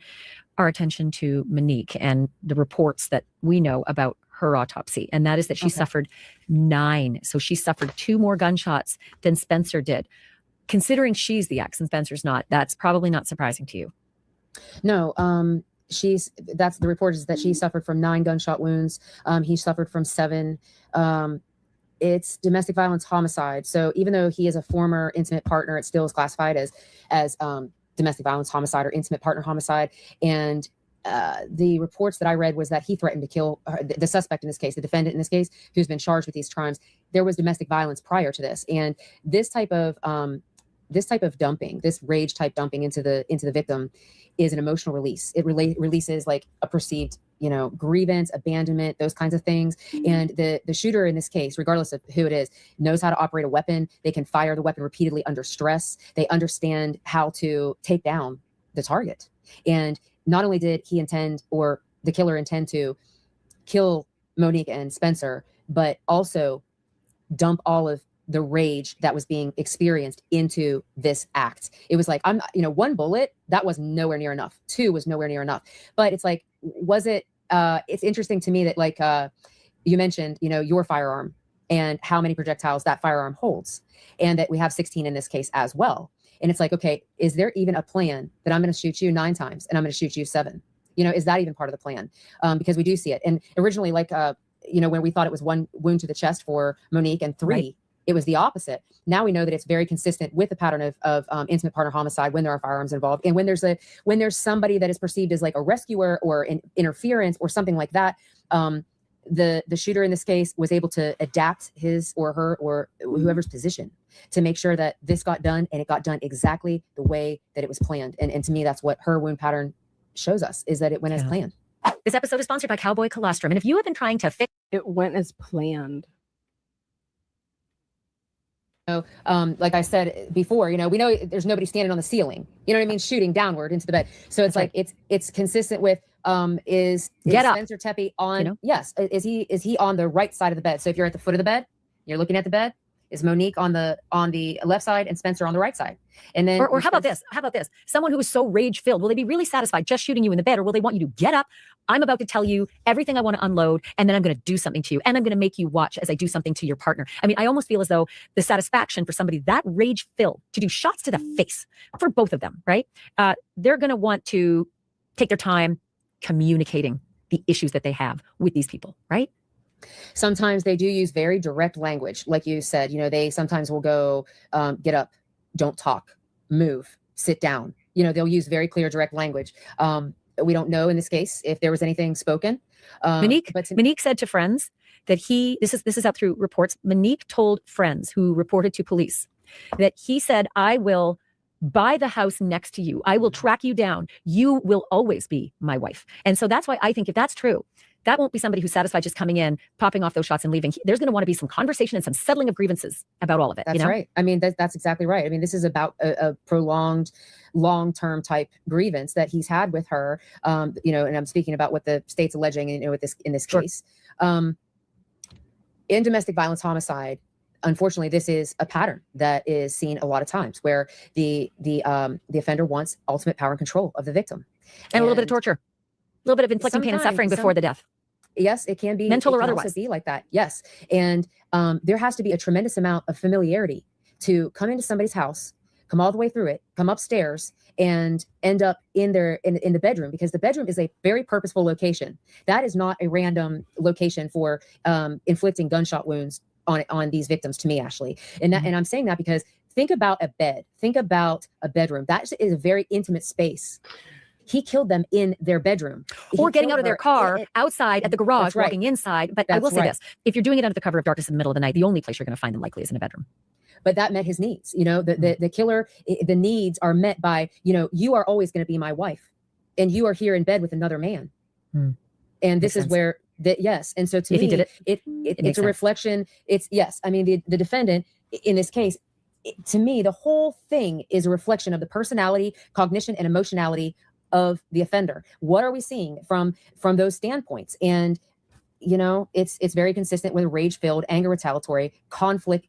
S4: our attention to Monique and the reports that we know about her autopsy. And that is that she suffered 9. So she suffered 2 more gunshots than Spencer did. Considering she's the ex and Spencer's not, that's probably not surprising to you.
S3: No, that's the report is that she suffered from 9 gunshot wounds. He suffered from 7. It's domestic violence homicide. So even though he is a former intimate partner, it still is classified as domestic violence homicide or intimate partner homicide. And the reports that I read was that he threatened to kill the suspect in this case, the defendant in this case, who's been charged with these crimes. There was domestic violence prior to this, and this type of dumping, this rage type dumping into the victim, is an emotional release. It releases like a perceived, grievance, abandonment, those kinds of things. And the shooter in this case, regardless of who it is, knows how to operate a weapon. They can fire the weapon repeatedly under stress. They understand how to take down the target. And not only did he intend, or the killer intend, to kill Monique and Spencer, but also dump all of the rage that was being experienced into this act. It was like, 1 bullet, that was nowhere near enough. 2 was nowhere near enough. But it's like, was it, it's interesting to me that, like, you mentioned, your firearm and how many projectiles that firearm holds, and that we have 16 in this case as well. And it's like, okay, is there even a plan that I'm going to shoot you 9 times and I'm going to shoot you 7? Is that even part of the plan? Because we do see it. And originally, like, when we thought it was 1 wound to the chest for Monique and 3, right, it was the opposite. Now we know that it's very consistent with the pattern of intimate partner homicide when there are firearms involved, and when there's somebody that is perceived as like a rescuer or an interference or something like that. The shooter in this case was able to adapt his or her or whoever's position to make sure that this got done, and it got done exactly the way that it was planned. And to me, that's what her wound pattern shows us, is that it went as planned.
S4: This episode is sponsored by Cowboy Colostrum. And if you have been trying to fix
S2: It went as planned.
S3: Like I said before, we know there's nobody standing on the ceiling, shooting downward into the bed. So it's it's consistent with, is Spencer Tepe on, yes. Is he on the right side of the bed? So if you're at the foot of the bed, you're looking at the bed, is Monique on the left side and Spencer on the right side? And then,
S4: or how about this? How about this? Someone who is so rage filled, will they be really satisfied just shooting you in the bed, or will they want you to get up? I'm about to tell you everything I want to unload, and then I'm going to do something to you, and I'm going to make you watch as I do something to your partner. I mean, I almost feel as though the satisfaction for somebody that rage filled to do shots to the face for both of them, right? They're going to want to take their time communicating the issues that they have with these people, right?
S3: Sometimes they do use very direct language. Like you said, they sometimes will go, get up, don't talk, move, sit down. They'll use very clear, direct language. We don't know in this case if there was anything spoken.
S4: Monique said to friends that this is out through reports. Monique told friends who reported to police that he said, I will buy the house next to you. I will track you down. You will always be my wife. And so that's why I think if that's true, that won't be somebody who's satisfied just coming in, popping off those shots and leaving. There's going to want to be some conversation and some settling of grievances about all of it.
S3: That's right. I mean, that's exactly right. I mean, this is about a prolonged, long-term type grievance that he's had with her. And I'm speaking about what the state's alleging, in this case. In domestic violence homicide, unfortunately, this is a pattern that is seen a lot of times, where the offender wants ultimate power and control of the victim,
S4: and a little bit of torture, a little bit of inflicting pain and suffering before the death.
S3: Yes, it can be
S4: mental or otherwise.
S3: Also be like that. Yes, and there has to be a tremendous amount of familiarity to come into somebody's house, come all the way through it, come upstairs, and end up in the bedroom, because the bedroom is a very purposeful location. That is not a random location for inflicting gunshot wounds on these victims, to me, Ashley. And I'm saying that because think about a bed, think about a bedroom. That is a very intimate space. He killed them in their bedroom.
S4: Or getting out of their car, outside at the garage, walking inside. But I will say this, if you're doing it under the cover of darkness in the middle of the night, the only place you're going to find them likely is in a bedroom.
S3: But that met his needs. The killer, the needs are met by, you are always going to be my wife, and you are here in bed with another man. And this is where yes. And so to me, it's a reflection. I mean, the defendant in this case, to me, the whole thing is a reflection of the personality, cognition, and emotionality of the offender. What are we seeing from those standpoints? And you know, it's very consistent with rage-filled, anger retaliatory, conflict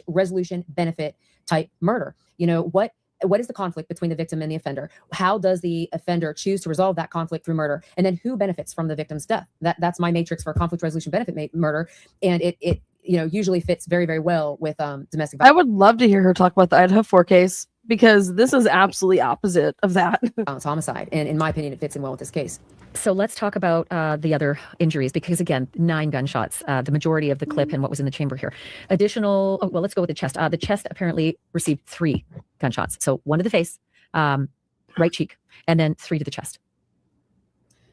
S3: resolution benefit type murder. You know, what is the conflict between the victim and the offender? How does the offender choose to resolve that conflict through murder? And then who benefits from the victim's death? That's my matrix for conflict resolution benefit murder. And it you know, usually fits very, very well with domestic violence.
S2: I would love to hear her talk about the Idaho 4 case, because this is absolutely opposite of that.
S3: Homicide. And in my opinion, it fits in well with this case.
S4: So let's talk about the other injuries, because again, 9 gunshots, the majority of the clip and what was in the chamber here. Additional, well, let's go with the chest. The chest apparently received 3 gunshots. So 1 to the face, right cheek, and then 3 to the chest.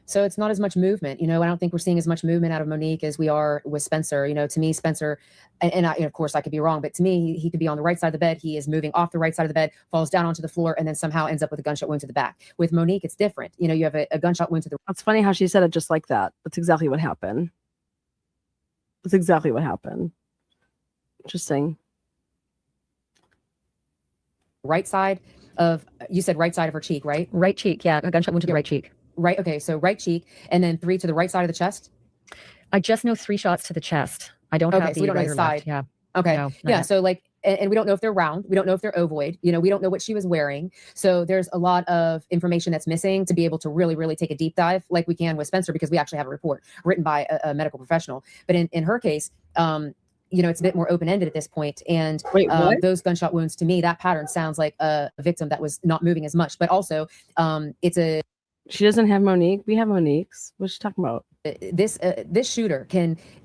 S3: So it's not as much movement. You know, I don't think we're seeing as much movement out of Monique as we are with Spencer. You know, to me, Spencer, and of course I could be wrong, but to me, he could be on the right side of the bed. He is moving off the right side of the bed, falls down onto the floor, and then somehow ends up with a gunshot wound to the back. With Monique, it's different. You know, you have a gunshot wound to the.
S2: That's funny how she said it just like that. That's exactly what happened. That's exactly what happened. Interesting.
S3: Right side of, you said right side of her cheek, right?
S4: Right cheek, yeah, a gunshot wound to the right cheek.
S3: Right. Okay. So right cheek, and then 3 to the right side of the chest.
S4: I just know 3 shots to the chest. I don't have
S3: so we don't know
S4: right
S3: the
S4: or
S3: side.
S4: left. Yeah.
S3: Okay.
S4: No,
S3: yeah.
S4: yet.
S3: So like, and we don't know if they're round. We don't know if they're ovoid. You know, we don't know what she was wearing. So there's a lot of information that's missing to be able to really, really take a deep dive like we can with Spencer, because we actually have a report written by a medical professional. But in her case, you know, it's a bit more open-ended at this point. And those gunshot wounds, to me, that pattern sounds like a victim that was not moving as much. But also, it's a.
S2: She doesn't have Monique. We have Monique's. What's she talking about?
S3: This shooter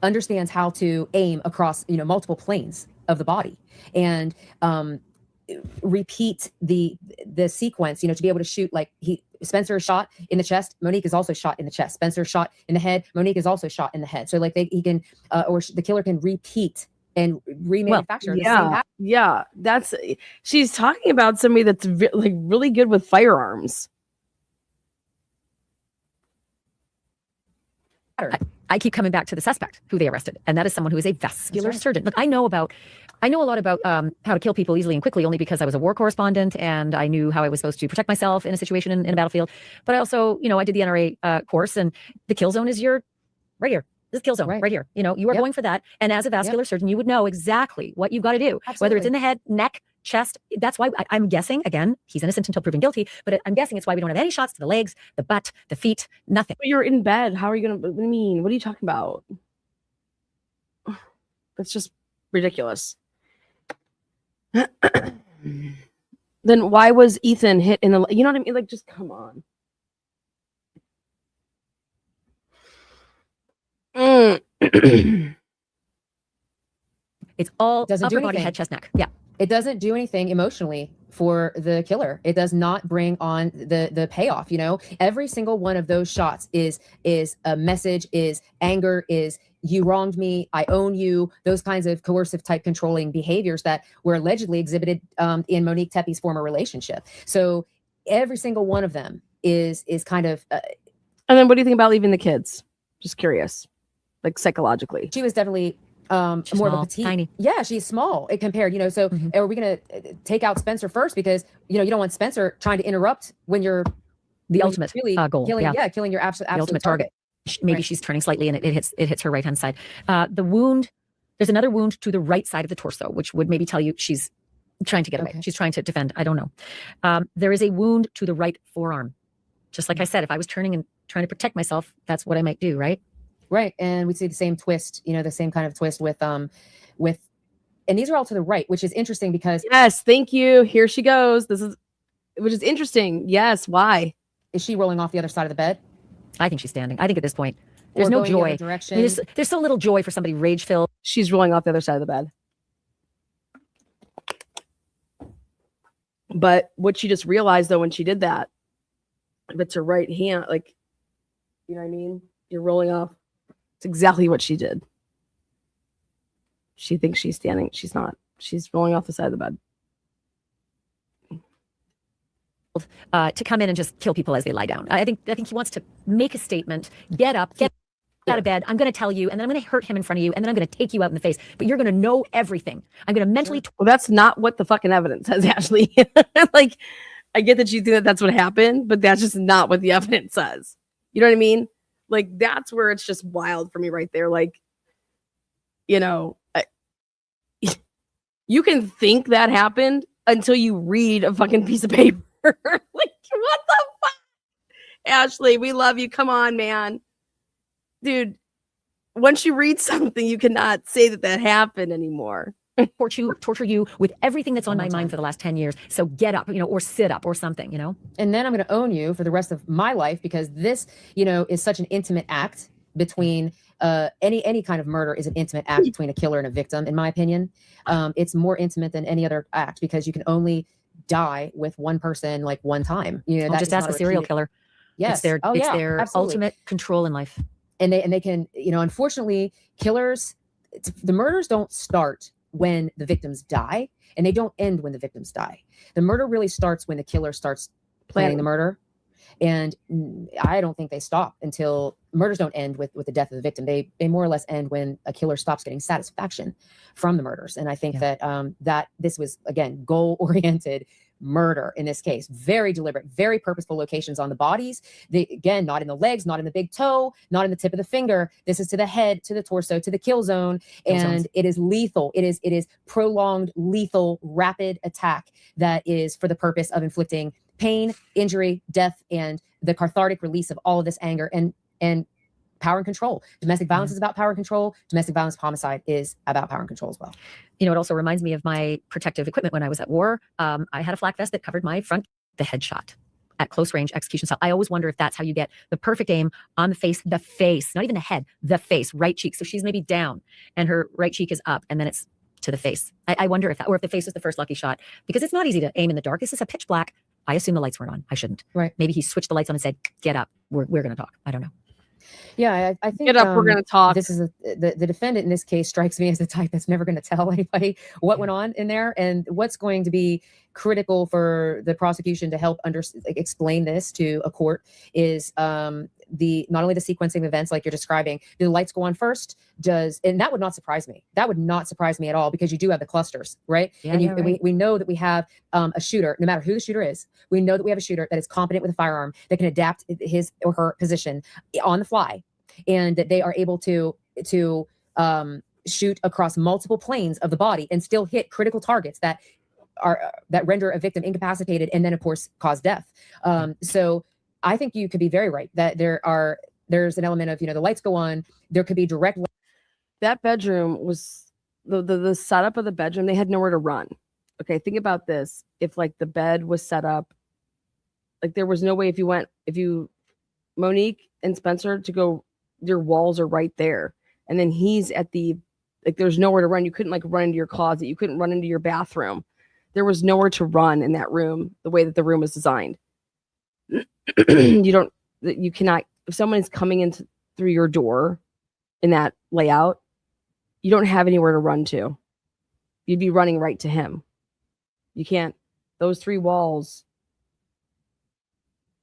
S3: understands how to aim across, you know, multiple planes of the body, and repeat the sequence, you know, to be able to shoot. Like Spencer is shot in the chest, Monique is also shot in the chest. Spencer is shot in the head, Monique is also shot in the head. So like he can, or the killer can repeat and remanufacture.
S2: Yeah. That's, she's talking about somebody that's like really good with firearms.
S4: I keep coming back to the suspect who they arrested, and that is someone who is a vascular surgeon. Look, I know a lot about how to kill people easily and quickly, only because I was a war correspondent and I knew how I was supposed to protect myself in a situation in a battlefield. But I also, you know, I did the NRA course, and the kill zone is right here. This kill zone right here. You know, you are going for that. And as a vascular surgeon, you would know exactly what you've got to do, whether it's in the head, neck, chest. That's why I'm guessing, again, he's innocent until proven guilty, but I'm guessing it's why we don't have any shots to the legs, the butt, the feet, nothing.
S2: But you're in bed. How are you going to, what do you mean? What are you talking about? That's just ridiculous. Then why was Ethan hit in the, you know what I mean? Like, just come on.
S4: It's all
S3: doesn't
S4: upper
S3: do
S4: body,
S3: anything.
S4: head, chest, neck. Yeah.
S3: It doesn't do anything emotionally for the killer. It does not bring on the payoff. You know, every single one of those shots is a message, is anger, is you wronged me, I own you, those kinds of coercive type controlling behaviors that were allegedly exhibited in Monique Tepe's former relationship. So every single one of them is kind of.
S2: And then what do you think about leaving the kids? Just curious, like psychologically.
S3: She was definitely more
S4: small,
S3: of a petite.
S4: tiny.
S3: Yeah, she's small compared, you know, so are we going to take out Spencer first? Because, you know, you don't want Spencer trying to interrupt when you're
S4: the ultimate
S3: really
S4: goal.
S3: killing your absolute
S4: ultimate target. Maybe she's turning slightly and it hits her right hand side. The wound, there's another wound to the right side of the torso, which would maybe tell you she's trying to get away. She's trying to defend. I don't know. There is a wound to the right forearm. Just like I said, if I was turning and trying to protect myself, that's what I might do, right?
S3: Right. And we see the same twist, you know, the same kind of twist with, and these are all to the right, which is interesting because.
S2: Yes. Thank you. Here she goes. Which is interesting. Yes. Why?
S3: Is she rolling off the other side of the bed?
S4: I think she's standing. I think at this point, there's no joy.
S3: The
S4: I mean, there's so little joy for somebody rage-filled.
S2: She's rolling off the other side of the bed. But what she just realized, though, when she did that, if it's her right hand, like, you know what I mean? You're rolling off. It's exactly what she did. She thinks she's standing. She's not. She's rolling off the side of the bed.
S4: To come in and just kill people as they lie down. I think he wants to make a statement, get up, get out of bed. I'm going to tell you, and then I'm going to hurt him in front of you, and then I'm going to take you out in the face. But you're going to know everything. I'm going to mentally.
S2: Well, that's not what the fucking evidence says, Ashley. Like, I get that you think that that's what happened, but that's just not what the evidence says. You know what I mean? Like, that's where it's just wild for me right there. Like, you know, you can think that happened until you read a fucking piece of paper. Like, what the fuck? Ashley, we love you. Come on, man. Dude, once you read something, you cannot say that happened anymore.
S4: torture you with everything that's on my mind for the last 10 years. So get up, or sit up or something,
S3: And then I'm going to own you for the rest of my life, because this, is such an intimate act between any kind of murder is an intimate act between a killer and a victim, in my opinion. It's more intimate than any other act because you can only die with one person like one time.
S4: That just ask a serial killer.
S3: Yes.
S4: It's their ultimate control in life.
S3: And they can, unfortunately, killers, the murders don't start when the victims die, and they don't end when the victims die. The murder really starts when the killer starts planning the murder. And I don't think they stop until murders don't end with the death of the victim. They more or less end when a killer stops getting satisfaction from the murders. And I think that this was, again, goal-oriented murder in this case. Very deliberate, very purposeful locations on the bodies. Again, not in the legs, not in the big toe, not in the tip of the finger. This is to the head, to the torso, to the kill zone. And it is lethal. It is prolonged, lethal, rapid attack that is for the purpose of inflicting pain, injury, death, and the cathartic release of all of this anger and power and control. Domestic violence is about power and control. Domestic violence homicide is about power and control as well.
S4: It also reminds me of my protective equipment when I was at war. I had a flak vest that covered my front, the headshot at close range execution style. I always wonder if that's how you get the perfect aim on the face, not even the head, the face, right cheek. So she's maybe down and her right cheek is up and then it's to the face. I wonder if that, or if the face was the first lucky shot, because it's not easy to aim in the dark. This is a pitch black. I assume the lights weren't on. I shouldn't.
S3: Right.
S4: Maybe he switched the lights on and said, get up. We're going to talk. I don't know.
S3: Yeah, I think
S2: get up. We're going to talk.
S3: This is the defendant in this case strikes me as the type that's never going to tell anybody what went on in there, and what's going to be critical for the prosecution to help explain this to a court is not only the sequencing of events like you're describing. Do the lights go on first? And that would not surprise me. That would not surprise me at all, because you do have the clusters, right?
S4: Yeah,
S3: and
S4: right.
S3: We know that we have a shooter, no matter who the shooter is. We know that we have a shooter that is competent with a firearm, that can adapt his or her position on the fly, and that they are able to shoot across multiple planes of the body and still hit critical targets that render a victim incapacitated and then of course cause death. So I think you could be very right that there's an element of, the lights go on, there could be direct.
S2: That bedroom was the setup of the bedroom. They had nowhere to run. Okay. Think about this. If like the bed was set up, like there was no way if you Monique and Spencer to go, your walls are right there. And then he's at there's nowhere to run. You couldn't run into your closet. You couldn't run into your bathroom. There was nowhere to run in that room, the way that the room was designed. You cannot, if someone is coming in through your door in that layout, you don't have anywhere to run to. You'd be running right to him. You can't, those three walls,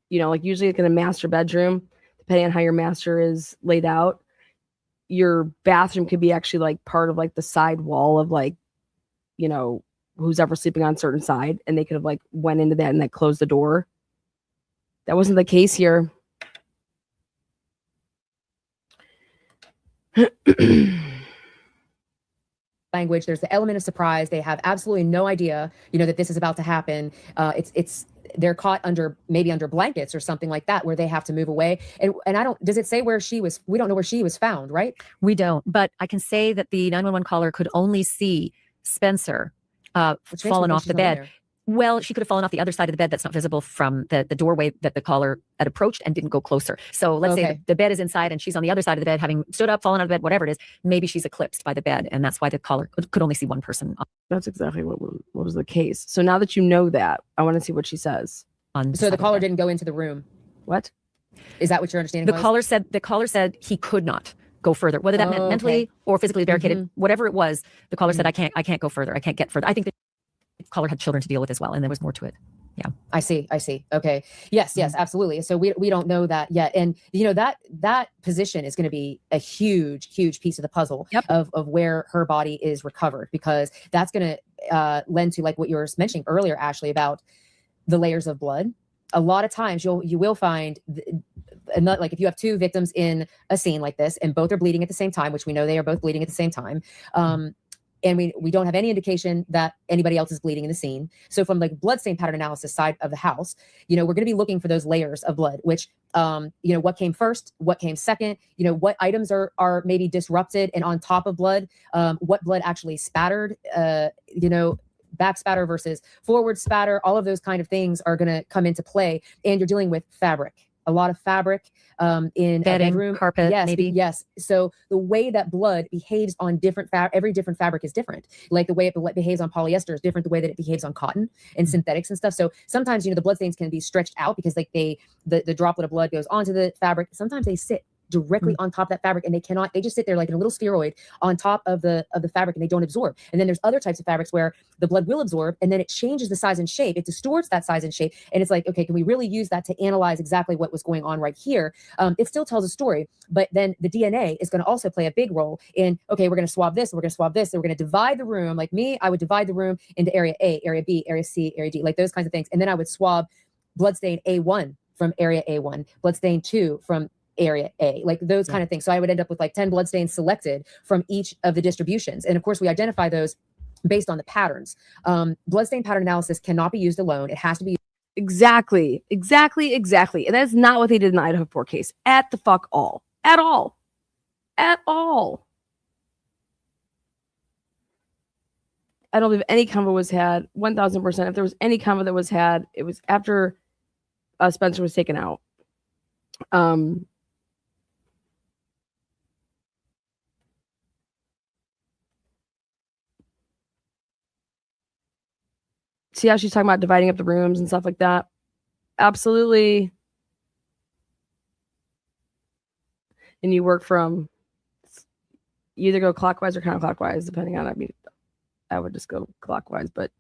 S2: usually like in a master bedroom, depending on how your master is laid out, your bathroom could be actually like part of like the side wall of who's ever sleeping on a certain side, and they could have went into that and closed the door. That wasn't the case here.
S3: Language, there's the element of surprise. They have absolutely no idea, that this is about to happen. They're caught under blankets or something like that, where they have to move away. And does it say where she was? We don't know where she was found, right?
S4: We don't, but I can say that the 911 caller could only see Spencer fallen off the bed. Well, she could have fallen off the other side of the bed that's not visible from the doorway that the caller had approached and didn't go closer. So let's say the bed is inside and she's on the other side of the bed, having stood up, fallen out of bed, whatever it is. Maybe she's eclipsed by the bed, and that's why the caller could only see one person.
S2: That's exactly what was the case. So now that you know that, I want to see what she says.
S3: So the caller didn't go into the room.
S2: What?
S3: Is that what your understanding was?
S4: The caller said he could not go further, whether that meant mentally or physically barricaded, whatever it was. The caller said, I can't go further. I can't get further. I think the caller had children to deal with as well, and there was more to it. Yeah, I see. Okay. Yes, absolutely. So we don't know that yet, and that position is going to be a huge piece of the puzzle of where her body is recovered, because that's going to lend to what you were mentioning earlier, Ashley, about the layers of blood. A lot of times you will find
S3: and not, like if you have two victims in a scene like this and both are bleeding at the same time, which we know they are both bleeding at the same time, and we don't have any indication that anybody else is bleeding in the scene. So from like bloodstain pattern analysis side of the house, we're going to be looking for those layers of blood, which, what came first, what came second, what items are maybe disrupted and on top of blood, what blood actually spattered, back spatter versus forward spatter, all of those kind of things are going to come into play. And you're dealing with fabric, a lot of fabric in
S4: bedding,
S3: a bedroom,
S4: carpet,
S3: yes,
S4: maybe.
S3: Yes. So the way that blood behaves on every different fabric is different. Like the way it behaves on polyester is different. The way that it behaves on cotton and synthetics and stuff. So sometimes the bloodstains can be stretched out because like the droplet of blood goes onto the fabric. Sometimes they sit directly on top of that fabric and they just sit there like in a little spheroid on top of the fabric and they don't absorb. And then there's other types of fabrics where the blood will absorb and then it changes the size and shape. It distorts that size and shape. And it's like, okay, can we really use that to analyze exactly what was going on right here? It still tells a story, but then the DNA is going to also play a big role in, okay, we're going to swab this, we're going to swab this, and we're going to divide the room. Like me, I would divide the room into area A, area B, area C, area D, like those kinds of things. And then I would swab bloodstain A1 from area A1, bloodstain 2 from area A, like those kind of things. So I would end up with like 10 bloodstains selected from each of the distributions. And of course, we identify those based on the patterns. Bloodstain pattern analysis cannot be used alone. It has to be
S2: Exactly. And that's not what they did in the Idaho 4 case at all. I don't believe any convo was had. 1000%. If there was any convo that was had, it was after Spencer was taken out. See how she's talking about dividing up the rooms and stuff like that? Absolutely. And you work from, you either go clockwise or counterclockwise, depending on, I would just go clockwise, but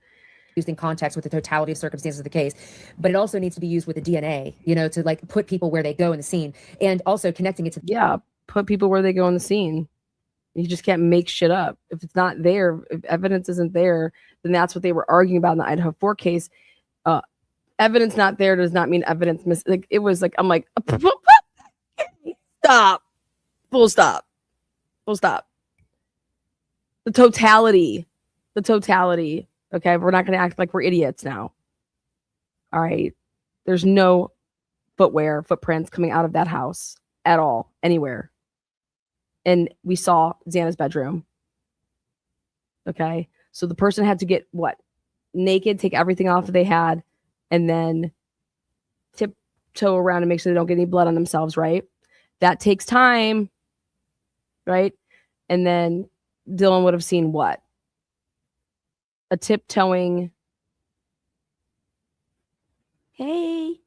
S3: used in context with the totality of circumstances of the case. But it also needs to be used with the DNA, to like put people where they go in the scene and also connecting it to
S2: put people where they go in the scene. You just can't make shit up. If it's not there, if evidence isn't there, then that's what they were arguing about in the Idaho 4 case. Evidence not there does not mean evidence miss. Like it was like, I'm like, stop. Full stop. The totality. Okay, we're not going to act like we're idiots now. All right. There's no footprints coming out of that house at all, anywhere. And we saw Xana's bedroom. Okay. So the person had to get naked, take everything off that they had, and then tiptoe around and make sure they don't get any blood on themselves, right? That takes time, right? And then Dylan would have seen what? A tiptoeing. Hey.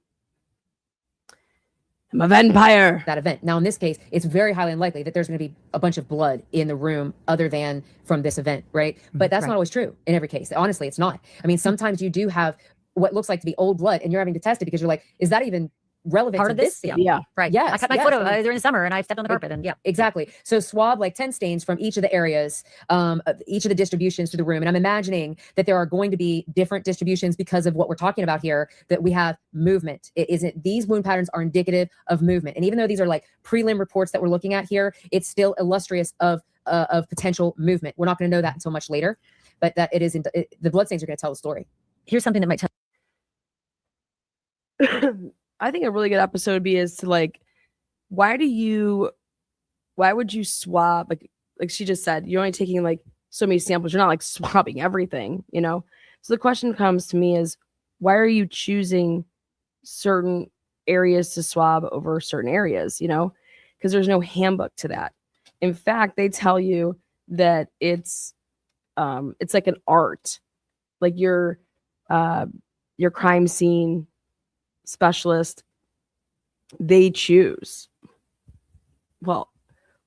S2: I'm a vampire.
S3: That event. Now, in this case, it's very highly unlikely that there's going to be a bunch of blood in the room other than from this event, right? But that's not always true in every case. Honestly, it's not. I mean, sometimes you do have what looks like to be old blood and you're having to test it because you're like, is that even relevant
S4: part
S3: to
S4: of this?
S3: scene?
S2: Yeah.
S4: Right.
S3: Yes.
S4: I cut my foot during the summer and I stepped on the carpet and
S3: Exactly. So swab like 10 stains from each of the areas, each of the distributions to the room. And I'm imagining that there are going to be different distributions because of what we're talking about here, that we have movement. It isn't, these wound patterns are indicative of movement. And even though these are like prelim reports that we're looking at here, it's still illustrious of potential movement. We're not going to know that until much later, but that the bloodstains are going to tell the story.
S4: Here's something that might tell.
S2: I think a really good episode would be is to like, why would you swab? Like she just said, you're only taking like so many samples. You're not like swabbing everything, So the question comes to me is, why are you choosing certain areas to swab over certain areas, Because there's no handbook to that. In fact, they tell you that it's like an art, like your crime scene specialist, they choose. Well,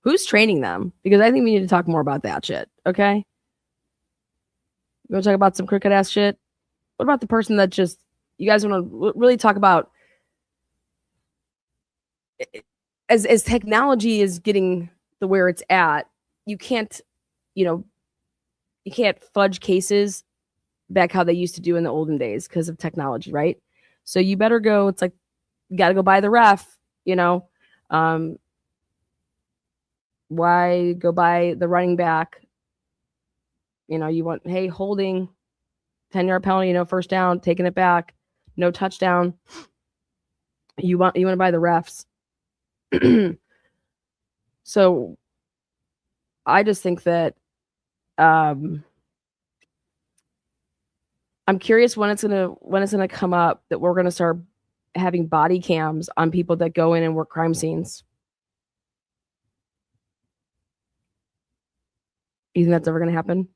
S2: who's training them? Because I think we need to talk more about that shit. Okay. You want to talk about some crooked ass shit? What about the person that just, you guys want to really talk about as technology is getting the where it's at, you can't fudge cases back how they used to do in the olden days because of technology, right? So you better go, it's like, you got to go buy the ref, you know, why go by the running back? You know, you want, hey, holding, 10-yard penalty, first down, taking it back, no touchdown. You want to buy the refs. So I just think that I'm curious when it's gonna come up that we're gonna start having body cams on people that go in and work crime scenes. You think that's ever gonna happen?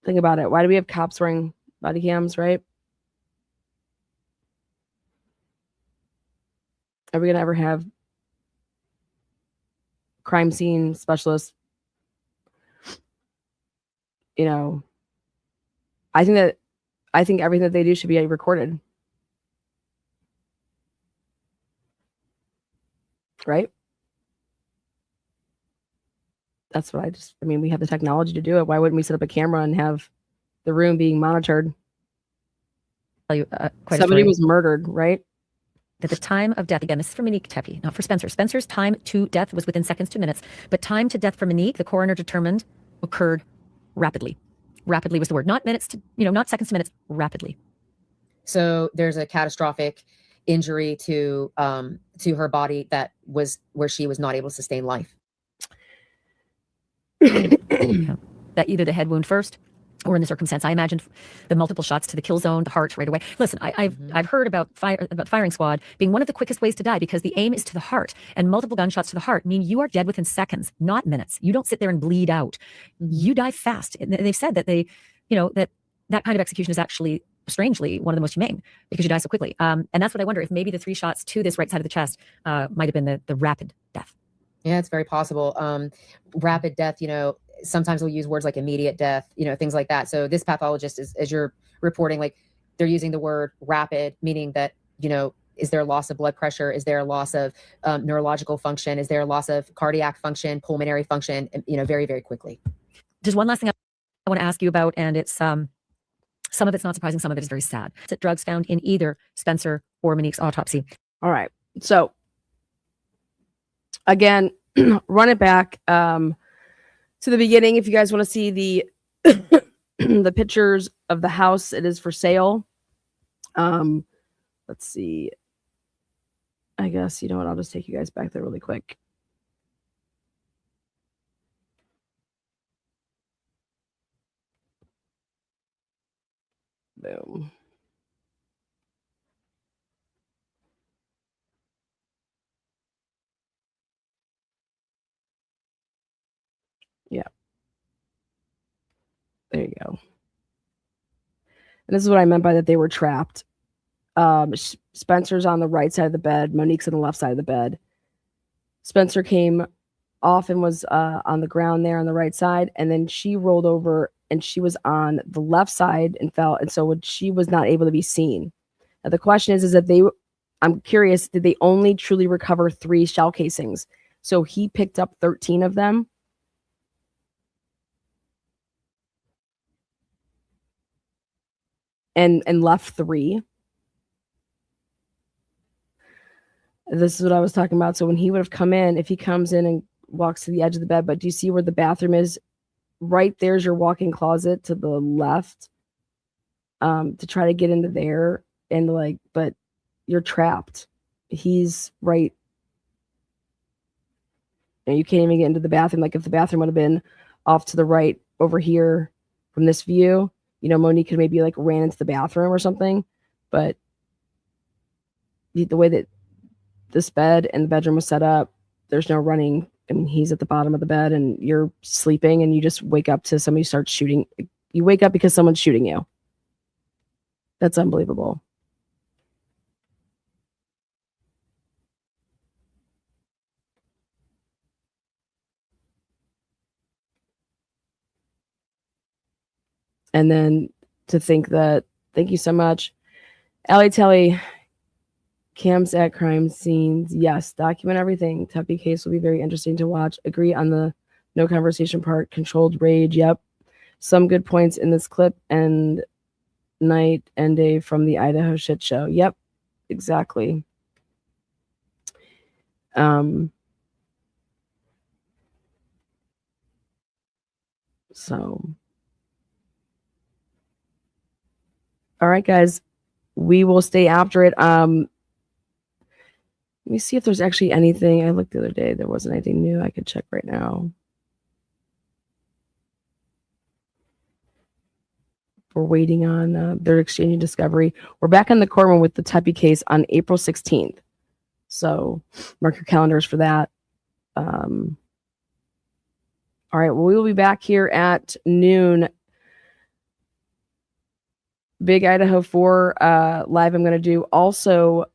S2: Think about it. Why do we have cops wearing body cams, right? Are we gonna ever have crime scene specialists? I think everything that they do should be recorded. Right? That's what we have the technology to do it. Why wouldn't we set up a camera and have the room being monitored? Somebody was murdered, right?
S4: At the time of death, again, this is for Monique Tepe, not for Spencer. Spencer's time to death was within seconds to minutes, but time to death for Monique, the coroner determined, occurred rapidly. Rapidly was the word, not minutes to, not seconds to minutes, rapidly.
S3: So there's a catastrophic injury to her body that was where she was not able to sustain life.
S4: That either the head wound first, or in the circumstance, I imagined the multiple shots to the kill zone, the heart right away. Listen, I've heard about firing squad being one of the quickest ways to die because the aim is to the heart, and multiple gunshots to the heart mean you are dead within seconds, not minutes. You don't sit there and bleed out. You die fast. And they've said that that kind of execution is actually strangely one of the most humane because you die so quickly. And that's what I wonder, if maybe the 3 shots to this right side of the chest might have been the rapid death.
S3: Yeah, it's very possible. Rapid death, sometimes we'll use words like immediate death, things like that. So this pathologist is, as you're reporting, like they're using the word rapid, meaning that, is there a loss of blood pressure? Is there a loss of neurological function? Is there a loss of cardiac function, pulmonary function, very, very quickly?
S4: Just one last thing I want to ask you about, and it's some of it's not surprising, some of it is very sad. It's drugs found in either Spencer or Monique's autopsy.
S2: All right. So again, run it back to the beginning. If you guys want to see the the pictures of the house, it is for sale. Let's see. I guess, you know what? I'll just take you guys back there really quick. Boom. Yeah. There you go. And this is what I meant by that they were trapped. Spencer's on the right side of the bed. Monique's on the left side of the bed. Spencer came off and was on the ground there on the right side. And then she rolled over and she was on the left side and fell. And so she was not able to be seen. Now the question is that I'm curious, did they only truly recover 3 shell casings? So he picked up 13 of them. And left 3. This is what I was talking about. So when he would have come in, if he comes in and walks to the edge of the bed, but do you see where the bathroom is? Right there's your walk-in closet to the left, to try to get into there, and but you're trapped. He's right. And you can't even get into the bathroom. Like if the bathroom would have been off to the right over here from this view, Monique could maybe ran into the bathroom or something, but the way that this bed and the bedroom was set up, there's no running, and he's at the bottom of the bed and you're sleeping and you just wake up to somebody starts shooting. You wake up because someone's shooting you. That's unbelievable. And then to think that, thank you so much. Allie Telly, cams at crime scenes. Yes, document everything. Tepe case will be very interesting to watch. Agree on the no conversation part. Controlled rage. Yep. Some good points in this clip and night and day from the Idaho shit show. Yep, exactly. So, all right, guys, we will stay after it. Let me see if there's actually anything. I looked the other day. There wasn't anything new. I could check right now. We're waiting on their exchanging discovery. We're back in the courtroom with the Tepe case on April 16th. So mark your calendars for that. All right. Well, we will be back here at noon. Big Idaho 4 live I'm going to do. Also,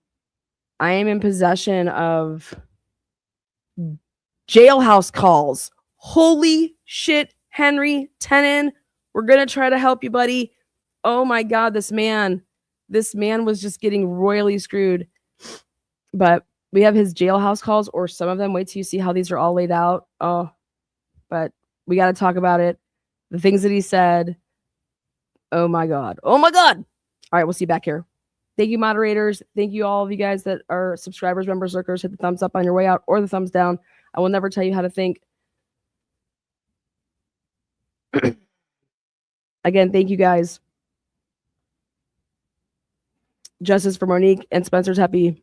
S2: I am in possession of jailhouse calls. Holy shit, Henry Tenon. We're going to try to help you, buddy. Oh my God, this man was just getting royally screwed. But we have his jailhouse calls, or some of them. Wait till you see how these are all laid out. Oh, but we got to talk about it. The things that he said. Oh my God. Oh my God. All right, we'll see you back here. Thank you, moderators. Thank you, all of you guys that are subscribers, members, lurkers. Hit the thumbs up on your way out or the thumbs down. I will never tell you how to think. Again, thank you guys. Justice for Monique and Spencer Tepe.